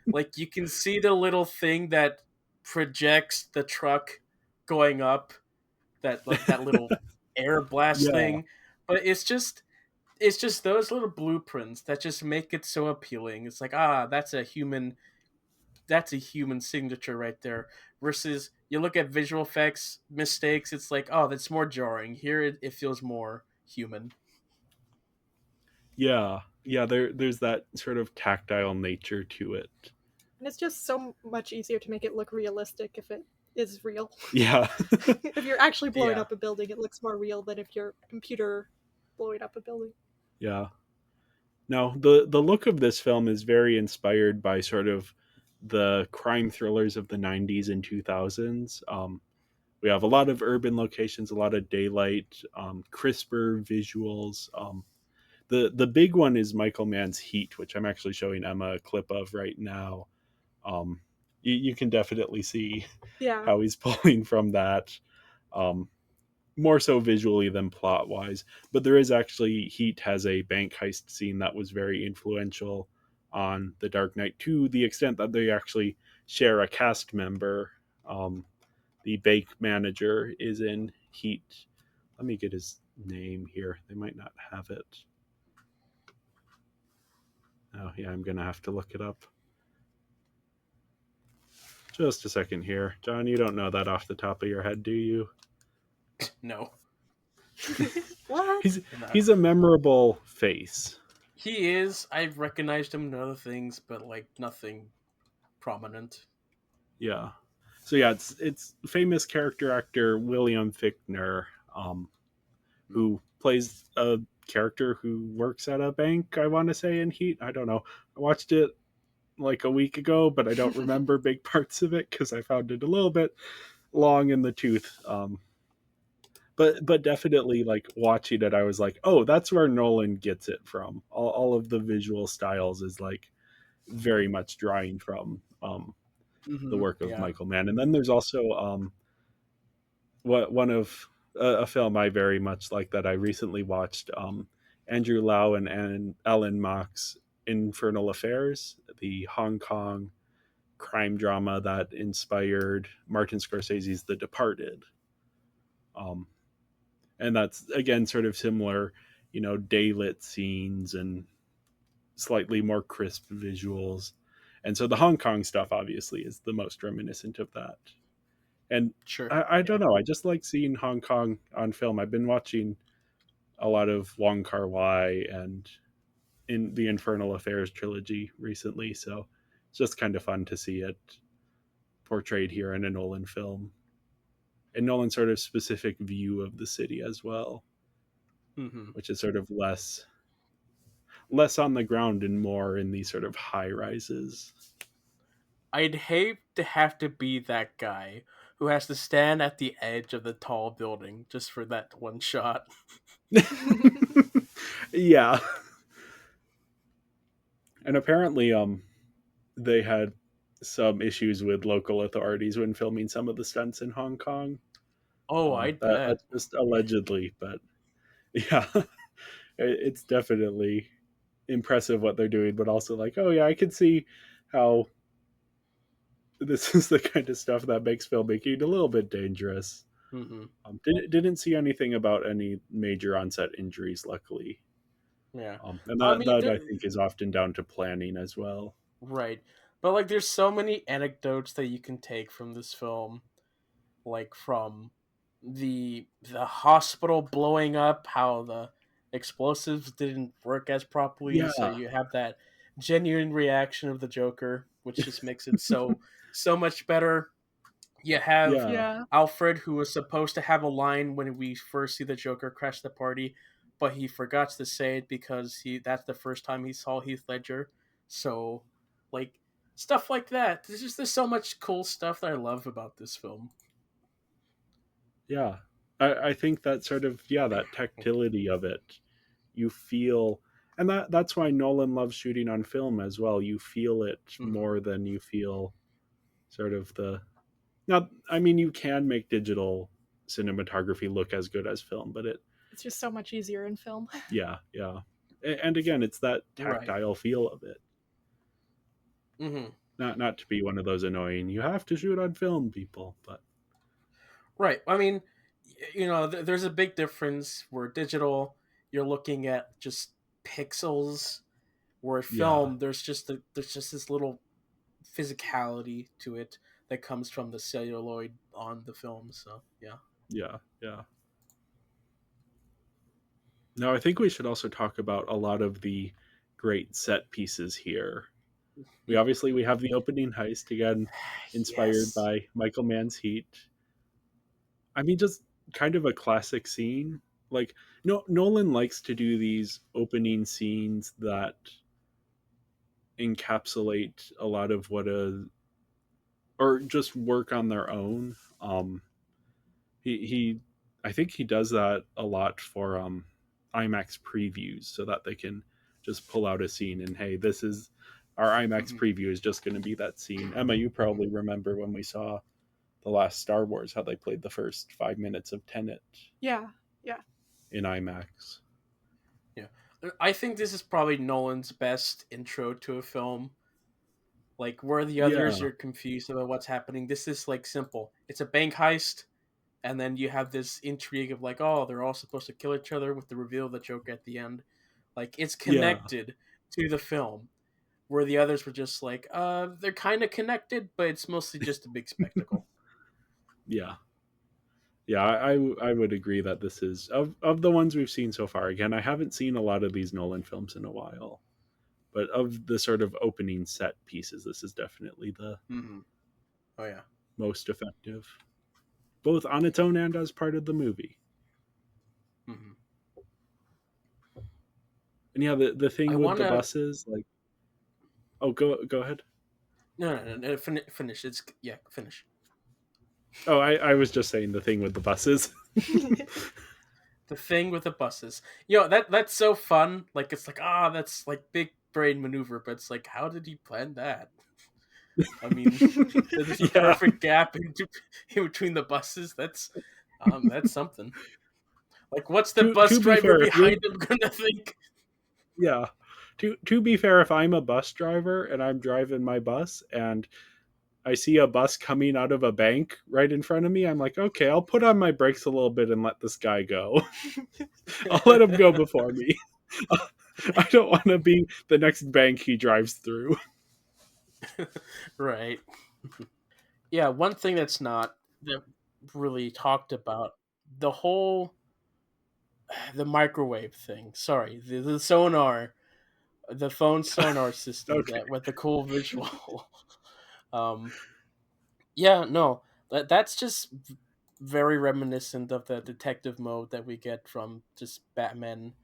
Like you can see the little thing that projects the truck going up. That like that little air blast Yeah, thing. But it's just those little blueprints that just make it so appealing. It's like, that's a human signature right there. Versus you look at visual effects mistakes, it's like, oh, that's more jarring. Here it feels more human. yeah. There's that sort of tactile nature to it. And it's just so much easier to make it look realistic if it is real. Yeah, If you're actually blowing Yeah. up a building, it looks more real than if you're computer blowing up a building. yeah. No, the look of this film is very inspired by sort of the crime thrillers of the '90s and 2000s. We have a lot of urban locations, a lot of daylight, crisper visuals. The big one is Michael Mann's Heat, which I'm actually showing Emma a clip of right now. You can definitely see Yeah. how he's pulling from that. Um, More so visually than plot wise. But there is actually, Heat has a bank heist scene that was very influential on The Dark Knight to the extent that they actually share a cast member. The bank manager is in Heat. Let me get his name here. They might not have it. Oh, yeah, I'm going to have to look it up. Just a second here. John, you don't know that off the top of your head, do you? No. What? He's No. he's a memorable face. He is. I've recognized him in other things, but like nothing prominent. Yeah. So yeah, it's famous character actor William Fichtner, who plays a character who works at a bank. I want to say in Heat. I don't know. I watched it like a week ago, but I don't remember big parts of it because I found it a little bit long in the tooth. But definitely like watching it, I was like, oh, that's where Nolan gets it from. All of the visual styles is like very much drawing from the work of Yeah. Michael Mann. And then there's also what one of a film I very much like that I recently watched, Andrew Lau and Ellen Mok's Infernal Affairs, the Hong Kong crime drama that inspired Martin Scorsese's The Departed. Um, and that's again sort of similar, daylit scenes and slightly more crisp visuals. And so the Hong Kong stuff obviously is the most reminiscent of that. And Sure. I don't know, I just like seeing Hong Kong on film. I've been watching a lot of Wong Kar-wai and in the Infernal Affairs trilogy recently, so it's just kind of fun to see it portrayed here in a Nolan film. And Nolan's sort of specific view of the city as well, Mm-hmm. which is sort of less on the ground and more in these sort of high rises. I'd hate to have to be that guy who has to stand at the edge of the tall building just for that one shot. Yeah. And apparently they had some issues with local authorities when filming some of the stunts in Hong Kong. Oh, I'd bet. That's just allegedly, but yeah, it's definitely impressive what they're doing, but also like, oh yeah, I can see how this is the kind of stuff that makes filmmaking a little bit dangerous. Mm-hmm. Didn't see anything about any major onset injuries, luckily. Yeah. And I that mean, I think is often down to planning as well. right. But like there's so many anecdotes that you can take from this film, like from the hospital blowing up, how the explosives didn't work as properly, so Yeah, you have that genuine reaction of the Joker, which just makes it so much better. You have yeah, Yeah. Alfred, who was supposed to have a line when we first see the Joker crash the party, but he forgot to say it because that's the first time he saw Heath Ledger. So, like stuff like that. There's so much cool stuff that I love about this film. yeah. I think that sort of, yeah, that tactility of it, you feel, and that's why Nolan loves shooting on film as well. You feel it Mm-hmm. more than you feel sort of the. Now, I mean, you can make digital cinematography look as good as film, but It's just so much easier in film. yeah, yeah. And again, it's that Right. tactile feel of it. Mm-hmm. Not to be one of those annoying, you have to shoot on film people, but Right. I mean, there's a big difference where digital, you're looking at just pixels, where yeah, film, there's just this little physicality to it that comes from the celluloid on the film. So yeah. yeah, yeah. Now, I think we should also talk about a lot of the great set pieces here. We have the opening heist again, inspired Yes. by Michael Mann's Heat. I mean, just kind of a classic scene. Like, no, Nolan likes to do these opening scenes that encapsulate a lot of what a or just work on their own. He I think he does that a lot for IMAX previews so that they can just pull out a scene and hey, this is our IMAX Mhm. preview is just going to be that scene. Emma, you probably remember when we saw the last Star Wars how they played the first 5 minutes of Tenet Yeah. Yeah. in IMAX. Yeah. I think this is probably Nolan's best intro to a film. Like where the others Yeah, are confused about what's happening. This is like simple. It's a bank heist, and then you have this intrigue of like, oh, they're all supposed to kill each other with the reveal of the joke at the end. Like it's yeah, connected to the film. Where the others were just like, they're kind of connected, but it's mostly just a big spectacle. yeah. Yeah, I would agree that this is of the ones we've seen so far. Again, I haven't seen a lot of these Nolan films in a while, but of the sort of opening set pieces, this is definitely the Mm-hmm. Oh yeah. most effective, both on its own and as part of the movie. Mm-hmm. And yeah, the I thing with the wanna buses, like, oh, go ahead. no, finish. It's yeah, finish. Oh, I was just saying the thing with the buses. The thing with the buses. That's so fun. Like it's like that's like big brain maneuver, but it's like how did he plan that? I mean, there's a Yeah. perfect gap in between the buses. That's something. Like what's the bus To be driver fair, if you're behind him gonna think? yeah. To be fair, if I'm a bus driver and I'm driving my bus and I see a bus coming out of a bank right in front of me, I'm like, okay, I'll put on my brakes a little bit and let this guy go. I'll let him go before me. I don't want to be the next bank he drives through. Right. Yeah, one thing that's not that really talked about, the whole the microwave thing. Sorry, the sonar, the phone sonar system Okay. that with the cool visual. um, yeah, no, that's just very reminiscent of the detective mode that we get from just Batman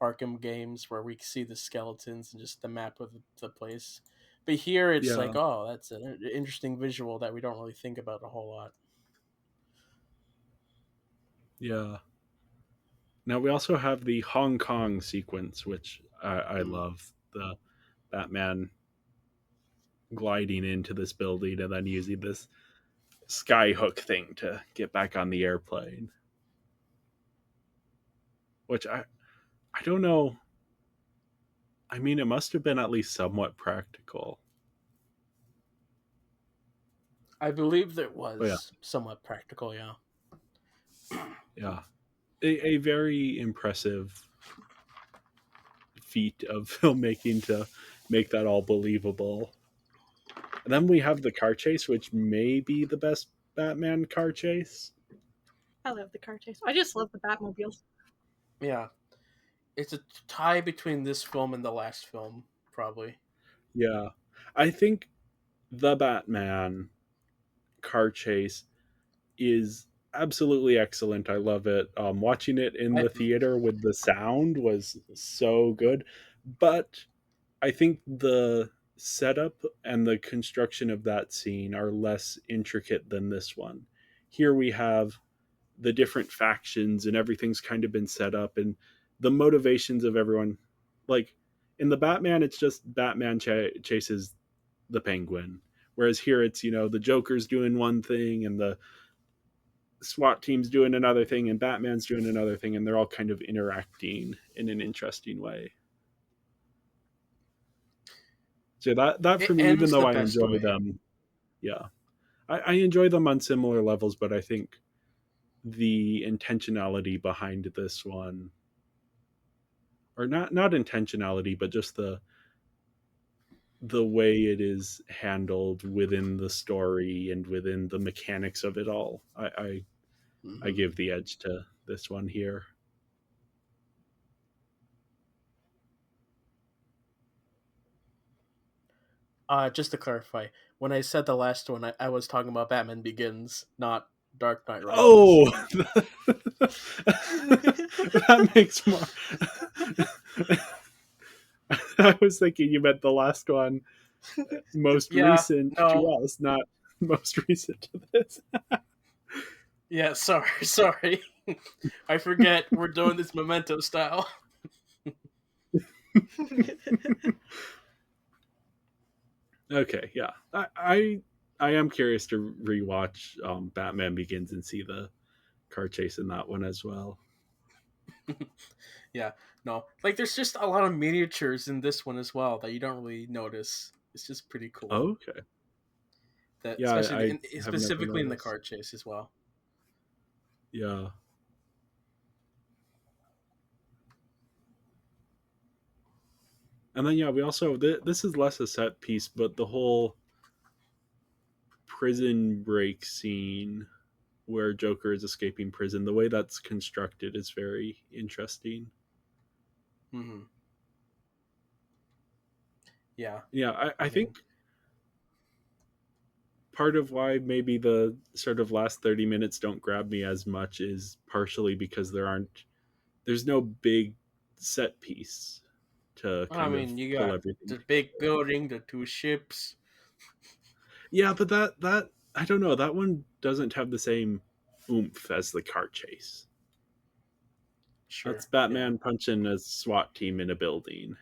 Arkham games, where we see the skeletons and just the map of the place. But here, it's Yeah. like, oh, that's an interesting visual that we don't really think about a whole lot. Yeah. Now we also have the Hong Kong sequence, which I Mm. love. The Batman gliding into this building and then using this sky hook thing to get back on the airplane. Which I don't know. I mean, it must have been at least somewhat practical. I believe that But yeah, was somewhat practical, yeah. yeah, a very impressive feat of filmmaking to make that all believable. And then we have the car chase, which may be the best Batman car chase. I love the car chase. I just love the Batmobiles. Yeah. It's a tie between this film and the last film, probably. Yeah, I think the Batman car chase is absolutely excellent. I love it. Watching it in I, the theater with the sound was so good, but I think the setup and the construction of that scene are less intricate than this one. Here we have the different factions and everything's kind of been set up and the motivations of everyone. Like in the Batman, it's just Batman chases the Penguin, whereas here it's the Joker's doing one thing and the SWAT team's doing another thing and Batman's doing another thing, and they're all kind of interacting in an interesting way. So that for it me, even ends though the I best enjoy way. them, yeah, I enjoy them on similar levels, but I think the intentionality behind this one, or not intentionality, but just the way it is handled within the story and within the mechanics of it all, I Hmm. give the edge to this one here. Just to clarify, when I said the last one, I was talking about Batman Begins, not Dark Knight Rises. Oh, that makes more. I was thinking you meant the last one, most Yeah, recent no, to us, not most recent to this. yeah, sorry, sorry. I forget we're doing this memento style. Okay, yeah, I am curious to rewatch Batman Begins and see the car chase in that one as well. Yeah, no, like there's just a lot of miniatures in this one as well that you don't really notice. It's just pretty cool. Okay, That yeah, especially I have never specifically in the noticed. car chase as well. Yeah, and then yeah, we also this is less a set piece, but the whole prison break scene where Joker is escaping prison, the way that's constructed is very interesting. Hmm. Yeah, Yeah, I I mean, think part of why maybe the sort of last 30 minutes don't grab me as much is partially because there's no big set piece to kind of you pull got everything the big together. building, the two ships. Yeah, but that I don't know, that one doesn't have the same oomph as the car chase. That's Sure, yeah. Batman punching a SWAT team in a building.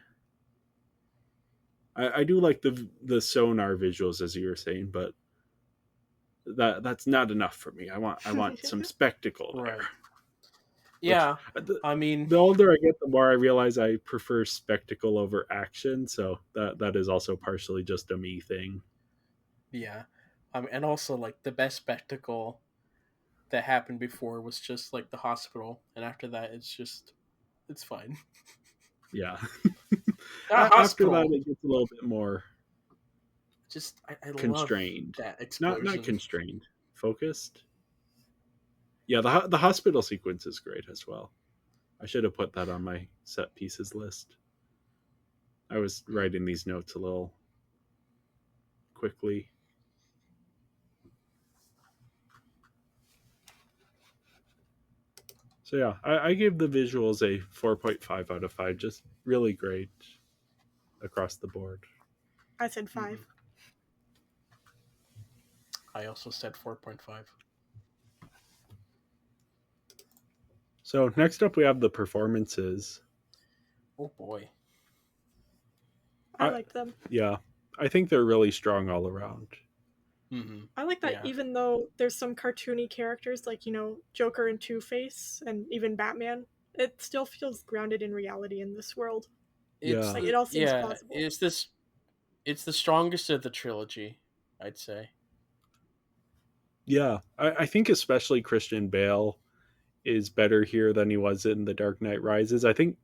I do like the sonar visuals as you were saying, but that's not enough for me. I want some spectacle there. Right. Which Yeah, I mean, the older I get, the more I realize I prefer spectacle over action. So that is also partially just a me thing. yeah. And also like the best spectacle that happened before was just like the hospital, and after that, it's fine. Yeah. Not After that, hospital. it gets a little bit more. Just I love Constrained. that Not explosion. constrained. Focused. Yeah, the hospital sequence is great as well. I should have put that on my set pieces list. I was Mm. writing these notes a little quickly. So yeah, I gave the visuals a 4.5 out of 5. Just really great across the board. I said 5. Mhm. I also said 4.5. So next up we have the performances. Oh boy. I I liked them. yeah, I think they're really strong all around. Mm-hmm. I like that Yeah. even though there's some cartoony characters like, Joker and Two-Face and even Batman, it still feels grounded in reality in this world. It's Yeah. Like, it all seems yeah, plausible. it's the strongest of the trilogy, I'd say. Yeah. I think especially Christian Bale is better here than he was in The Dark Knight Rises. I think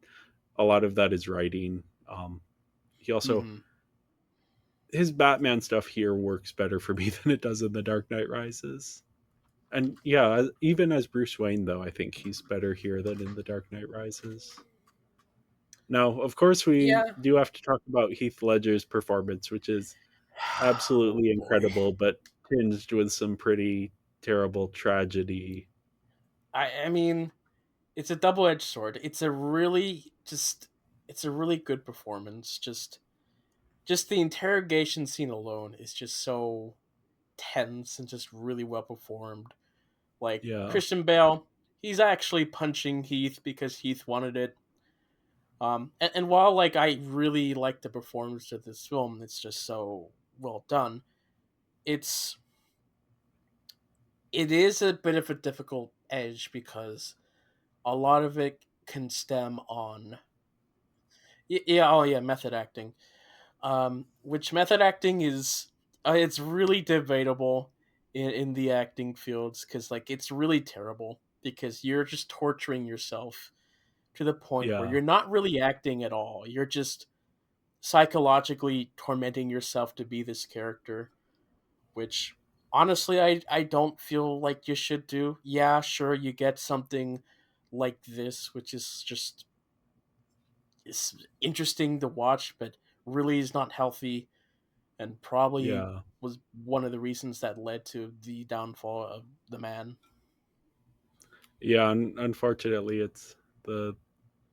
a lot of that is writing. He also Mm-hmm. his Batman stuff here works better for me than it does in The Dark Knight Rises. And yeah, even as Bruce Wayne, though, I think he's better here than in The Dark Knight Rises. Now, of course, we Yeah. do have to talk about Heath Ledger's performance, which is Oh absolutely boy. incredible, but tinged with some pretty terrible tragedy. I mean, it's a double-edged sword. It's a really good performance. Just the interrogation scene alone is just so tense and just really well performed. Like Yeah, Christian Bale, he's actually punching Heath because Heath wanted it. And while like I really like the performance of this film, it's just so well done. It's it is a bit of a difficult edge because a lot of it can stem on yeah, oh yeah, method acting. Which method acting is it's really debatable in the acting fields because like it's really terrible because you're just torturing yourself to the point where yeah, you're not really acting at all. You're just psychologically tormenting yourself to be this character, which honestly I don't feel like you should do. Yeah, sure, you get something like this, which is just is interesting to watch, but really is not healthy and probably yeah, was one of the reasons that led to the downfall of the man. yeah. Unfortunately, it's the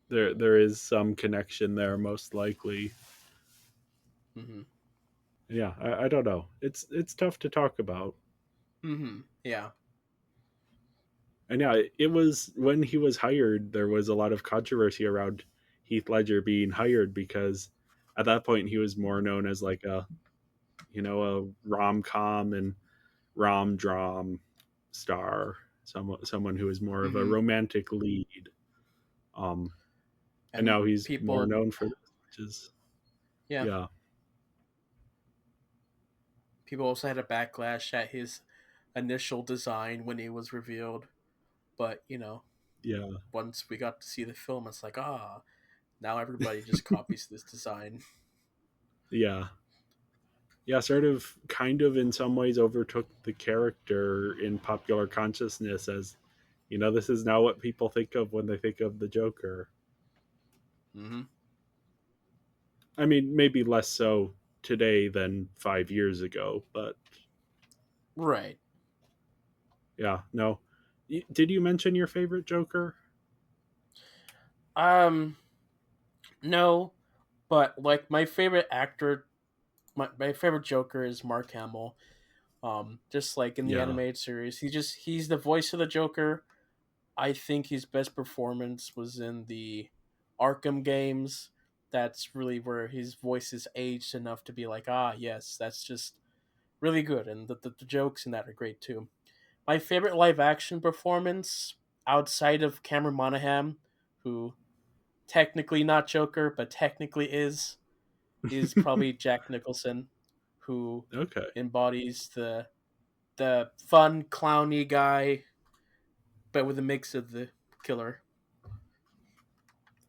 there is some connection there, most likely. Mm-hmm. Yeah, I don't know. It's tough to talk about. Mm-hmm. Yeah. And yeah, it was when he was hired, there was a lot of controversy around Heath Ledger being hired because at that point he was more known as like a rom com and rom dram star, someone who is more of a Mm-hmm. romantic lead. Um, and And now he's more people, known for this, which is yeah, yeah, people also had a backlash at his initial design when it was revealed. But yeah, once we got to see the film, it's like now everybody just copies this design. yeah, yeah. Sort of, kind of, in some ways, overtook the character in popular consciousness as this is now what people think of when they think of the Joker. Mm-hmm. I mean, maybe less so today than 5 years ago, but Right. yeah, no. Did you mention your favorite Joker? Um. No, but like my favorite actor, my favorite Joker is Mark Hamill. Just like in the Yeah, animated series, he's the voice of the Joker. I think his best performance was in the Arkham games. That's really where his voice is aged enough to be like, yes, that's just really good, and the jokes in that are great too. My favorite live action performance outside of Cameron Monaghan, who technically not Joker but technically is probably Jack Nicholson, who okay, embodies the fun clowny guy, but with a mix of the killer.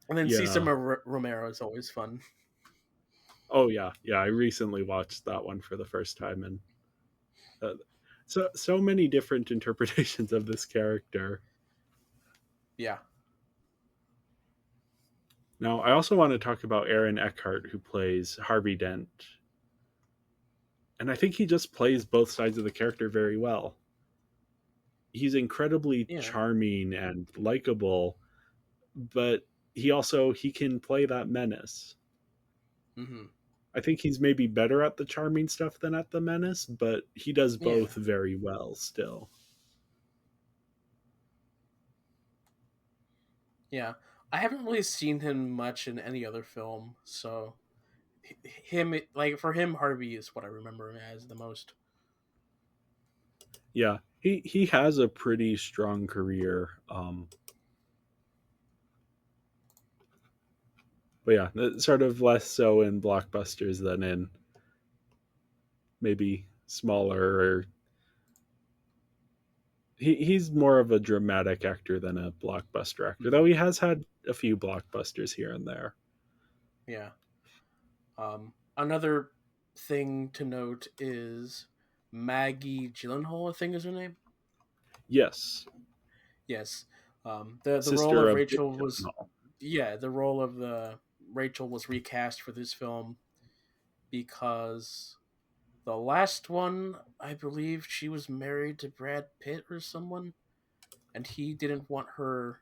And then Cesar yeah, Romero is always fun. Oh yeah, yeah. I recently watched that one for the first time, and uh, so many different interpretations of this character. Yeah. Now, I also want to talk about Aaron Eckhart, who plays Harvey Dent, and I think he just plays both sides of the character very well. He's incredibly Yeah. charming and likable, but he can play that menace. Mm-hmm. I think he's maybe better at the charming stuff than at the menace, but he does Yeah. both very well still. Yeah. I haven't really seen him much in any other film, so him like for him Harvey is what I remember him as the most. Yeah, he has a pretty strong career. But yeah, sort of less so in blockbusters than in maybe smaller or he's more of a dramatic actor than a blockbuster actor, though Mhm. he has had a few blockbusters here and there. Yeah. Another thing to note is Maggie Gyllenhaal, I think is her name. Yes, Yes. The role sister of of Jake Rachel was Gyllenhaal. yeah, the role of the Rachel was recast for this film because the last one, I believe she was married to Brad Pitt or someone, and he didn't want her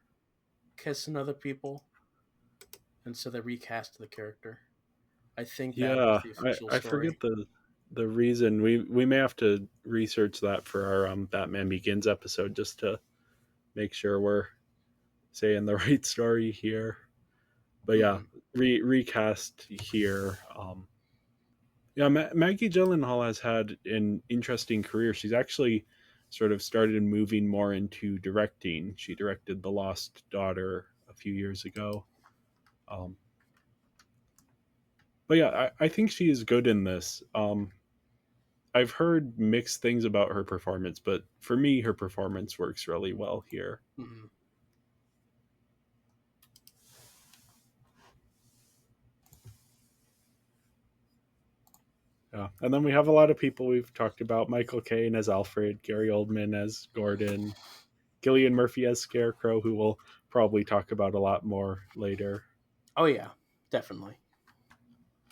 kissing other people, and so they recast the character. I think that was Yeah, the official I forget story. the reason. We may have to research that for our Batman Begins episode just to make sure we're saying the right story here. But yeah, Mm-hmm. recast here. Yeah, Maggie Gyllenhaal has had an interesting career. She's actually sort of started moving more into directing. She directed The Lost Daughter a few years ago. Um, but yeah, I think she is good in this. I've heard mixed things about her performance, but for me, her performance works really well here. Mm-hmm. Yeah. And then we have a lot of people we've talked about: Michael Caine as Alfred, Gary Oldman as Gordon, Gillian Murphy as Scarecrow, who we'll probably talk about a lot more later. Oh yeah, definitely.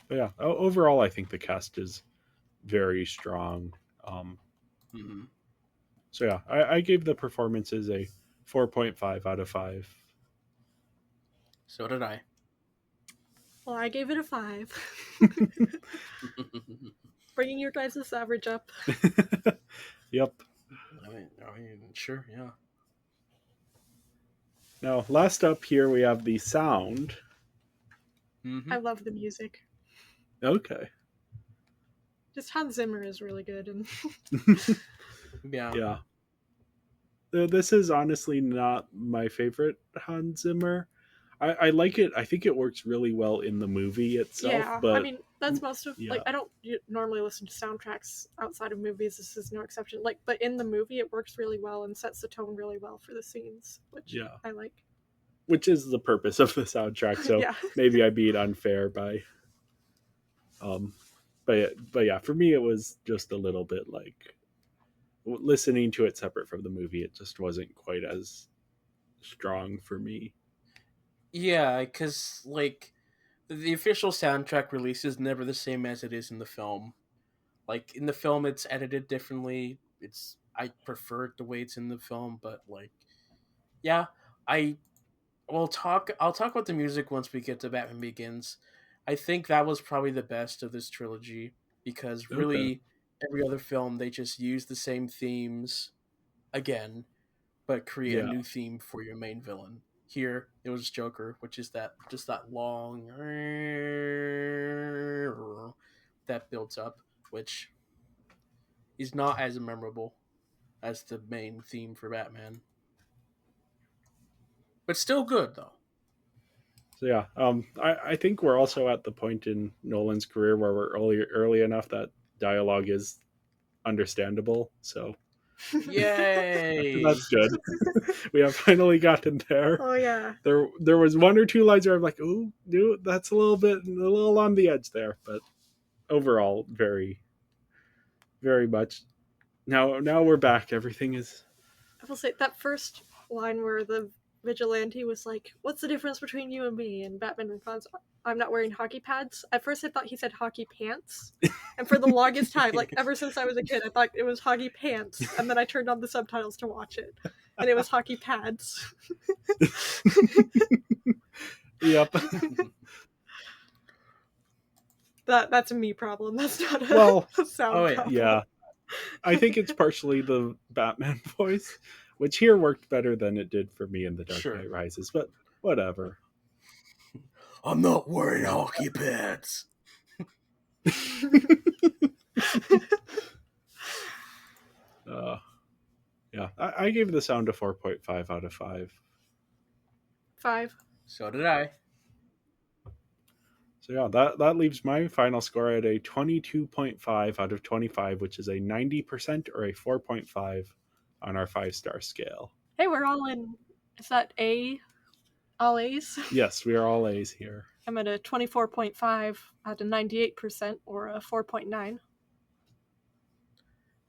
But yeah, overall, I think the cast is very strong. Um, Mm-hmm. so yeah, I gave the performances a 4.5 out of 5. So did I. Well, I gave it a 5. Bringing your guys' average up. Yep. I mean, sure, yeah. Now, last up here, we have the sound. Mm-hmm. I love the music. Okay. Just Hans Zimmer is really good, and Yeah. Yeah. This is honestly not my favorite Hans Zimmer. I like it. I think it works really well in the movie itself, yeah, I but mean that's most of yeah, like I don't normally listen to soundtracks outside of movies. This is no exception. Like, but in the movie, it works really well and sets the tone really well for the scenes, which yeah. I like. Which is the purpose of the soundtrack. So Yeah, maybe I'm being unfair by um but yeah, for me it was just a little bit like listening to it separate from the movie, it just wasn't quite as strong for me. Yeah, because like the official soundtrack release is never the same as it is in the film. Like in the film, it's edited differently. It's I prefer it the way it's in the film, but like, yeah, I will talk. I'll talk about the music once we get to Batman Begins. I think that was probably the best of this trilogy because Okay. really every other film they just use the same themes again, but create a Yeah. new theme for your main villain. Here it was Joker, which is that just that long that builds up, which is not as memorable as the main theme for Batman, but still good though. So yeah, I think we're also at the point in Nolan's career where we're early enough that dialogue is understandable. So Yay! That's good. We have finally gotten there. Oh yeah. There was one or two lines where I'm like, "Ooh, dude, that's a little on the edge there," but overall, very, very much. Now we're back. Everything is. I will say that first line where the vigilante was like, "What's the difference between you and me?" And Batman responds, "I'm not wearing hockey pads." At first, I thought he said hockey pants, and for the longest time, like ever since I was a kid, I thought it was hockey pants. And then I turned on the subtitles to watch it, and it was hockey pads. Yep. That's a me problem. That's not a, Well, a sound oh, yeah. problem. Yeah, I think it's partially the Batman voice, which here worked better than it did for me in The Dark Sure. Knight Rises. But whatever. I'm not wearing hockey pads. Yeah, I gave the sound a 4.5 out of 5. 5. So did I. So yeah, that leaves my final score at a 22.5 out of 25, which is a 90% or a 4.5 on our 5-star scale. Hey, we're all in. Is that A? All A's? Yes, we are all A's here. I'm at a 24.5 out of 98%, or a 4.9. And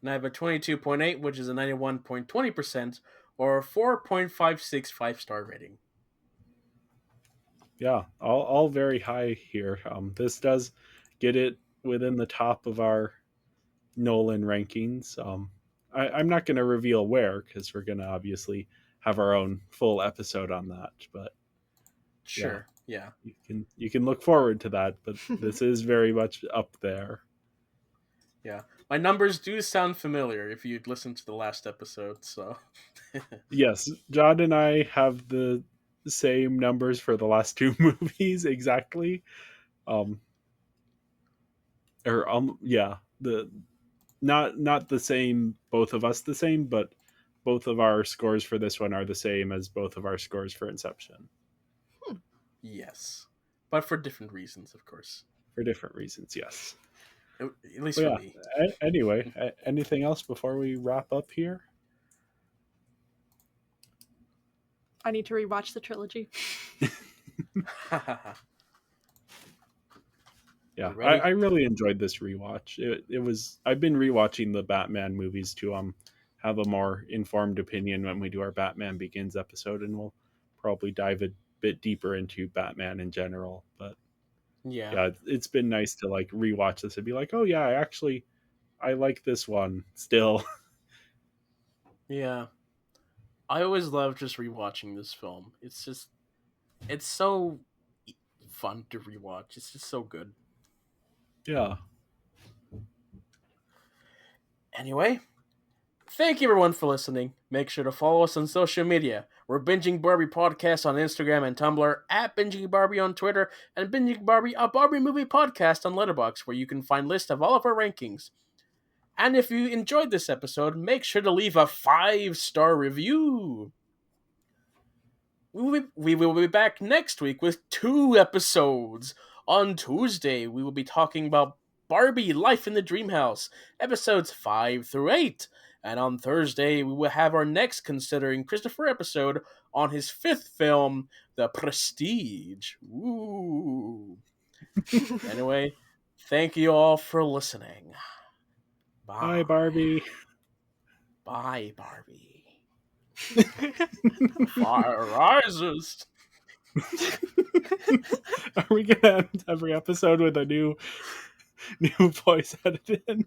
I have a 22.8, which is a 91.20%, or a 4.56 5-star rating. Yeah, all very high here. This does get it within the top of our Nolan rankings. I'm not going to reveal where because we're going to obviously have our own full episode on that. But Sure, yeah. you can look forward to that. But this is very much up there. Yeah. My numbers do sound familiar if you'd listened to the last episode, so. Yes, John and I have the same numbers for the last 2 movies exactly. Yeah, the not the same, both of us the same, but both of our scores for this one are the same as both of our scores for Inception. Yes. But for different reasons, of course. For different reasons, yes. At least for me. Anyway, anything else before we wrap up here? I need to rewatch the trilogy. Yeah, I really enjoyed this rewatch. It was. I've been rewatching the Batman movies to have a more informed opinion when we do our Batman Begins episode, and we'll probably dive a bit deeper into Batman in general. But yeah, it's been nice to like rewatch this and be like, oh yeah, I like this one still. Yeah. I always love just rewatching this film. It's so fun to rewatch. It's just so good. Yeah. Anyway, thank you everyone for listening. Make sure to follow us on social media. We're Binging Barbie Podcast on Instagram and Tumblr, at Binging Barbie on Twitter, and Binging Barbie, a Barbie movie podcast on Letterboxd, where you can find lists of all of our rankings. And if you enjoyed this episode, make sure to leave a 5-star review. We will be back next week with 2 episodes. On Tuesday, we will be talking about Barbie Life in the Dreamhouse, episodes 5 through 8. And on Thursday, we will have our next Considering Christopher episode on his 5th film, The Prestige. Ooh. Anyway, thank you all for listening. Bye, Barbie. Bye, Barbie. Fire rises. Are we gonna end every episode with a new voice edited in?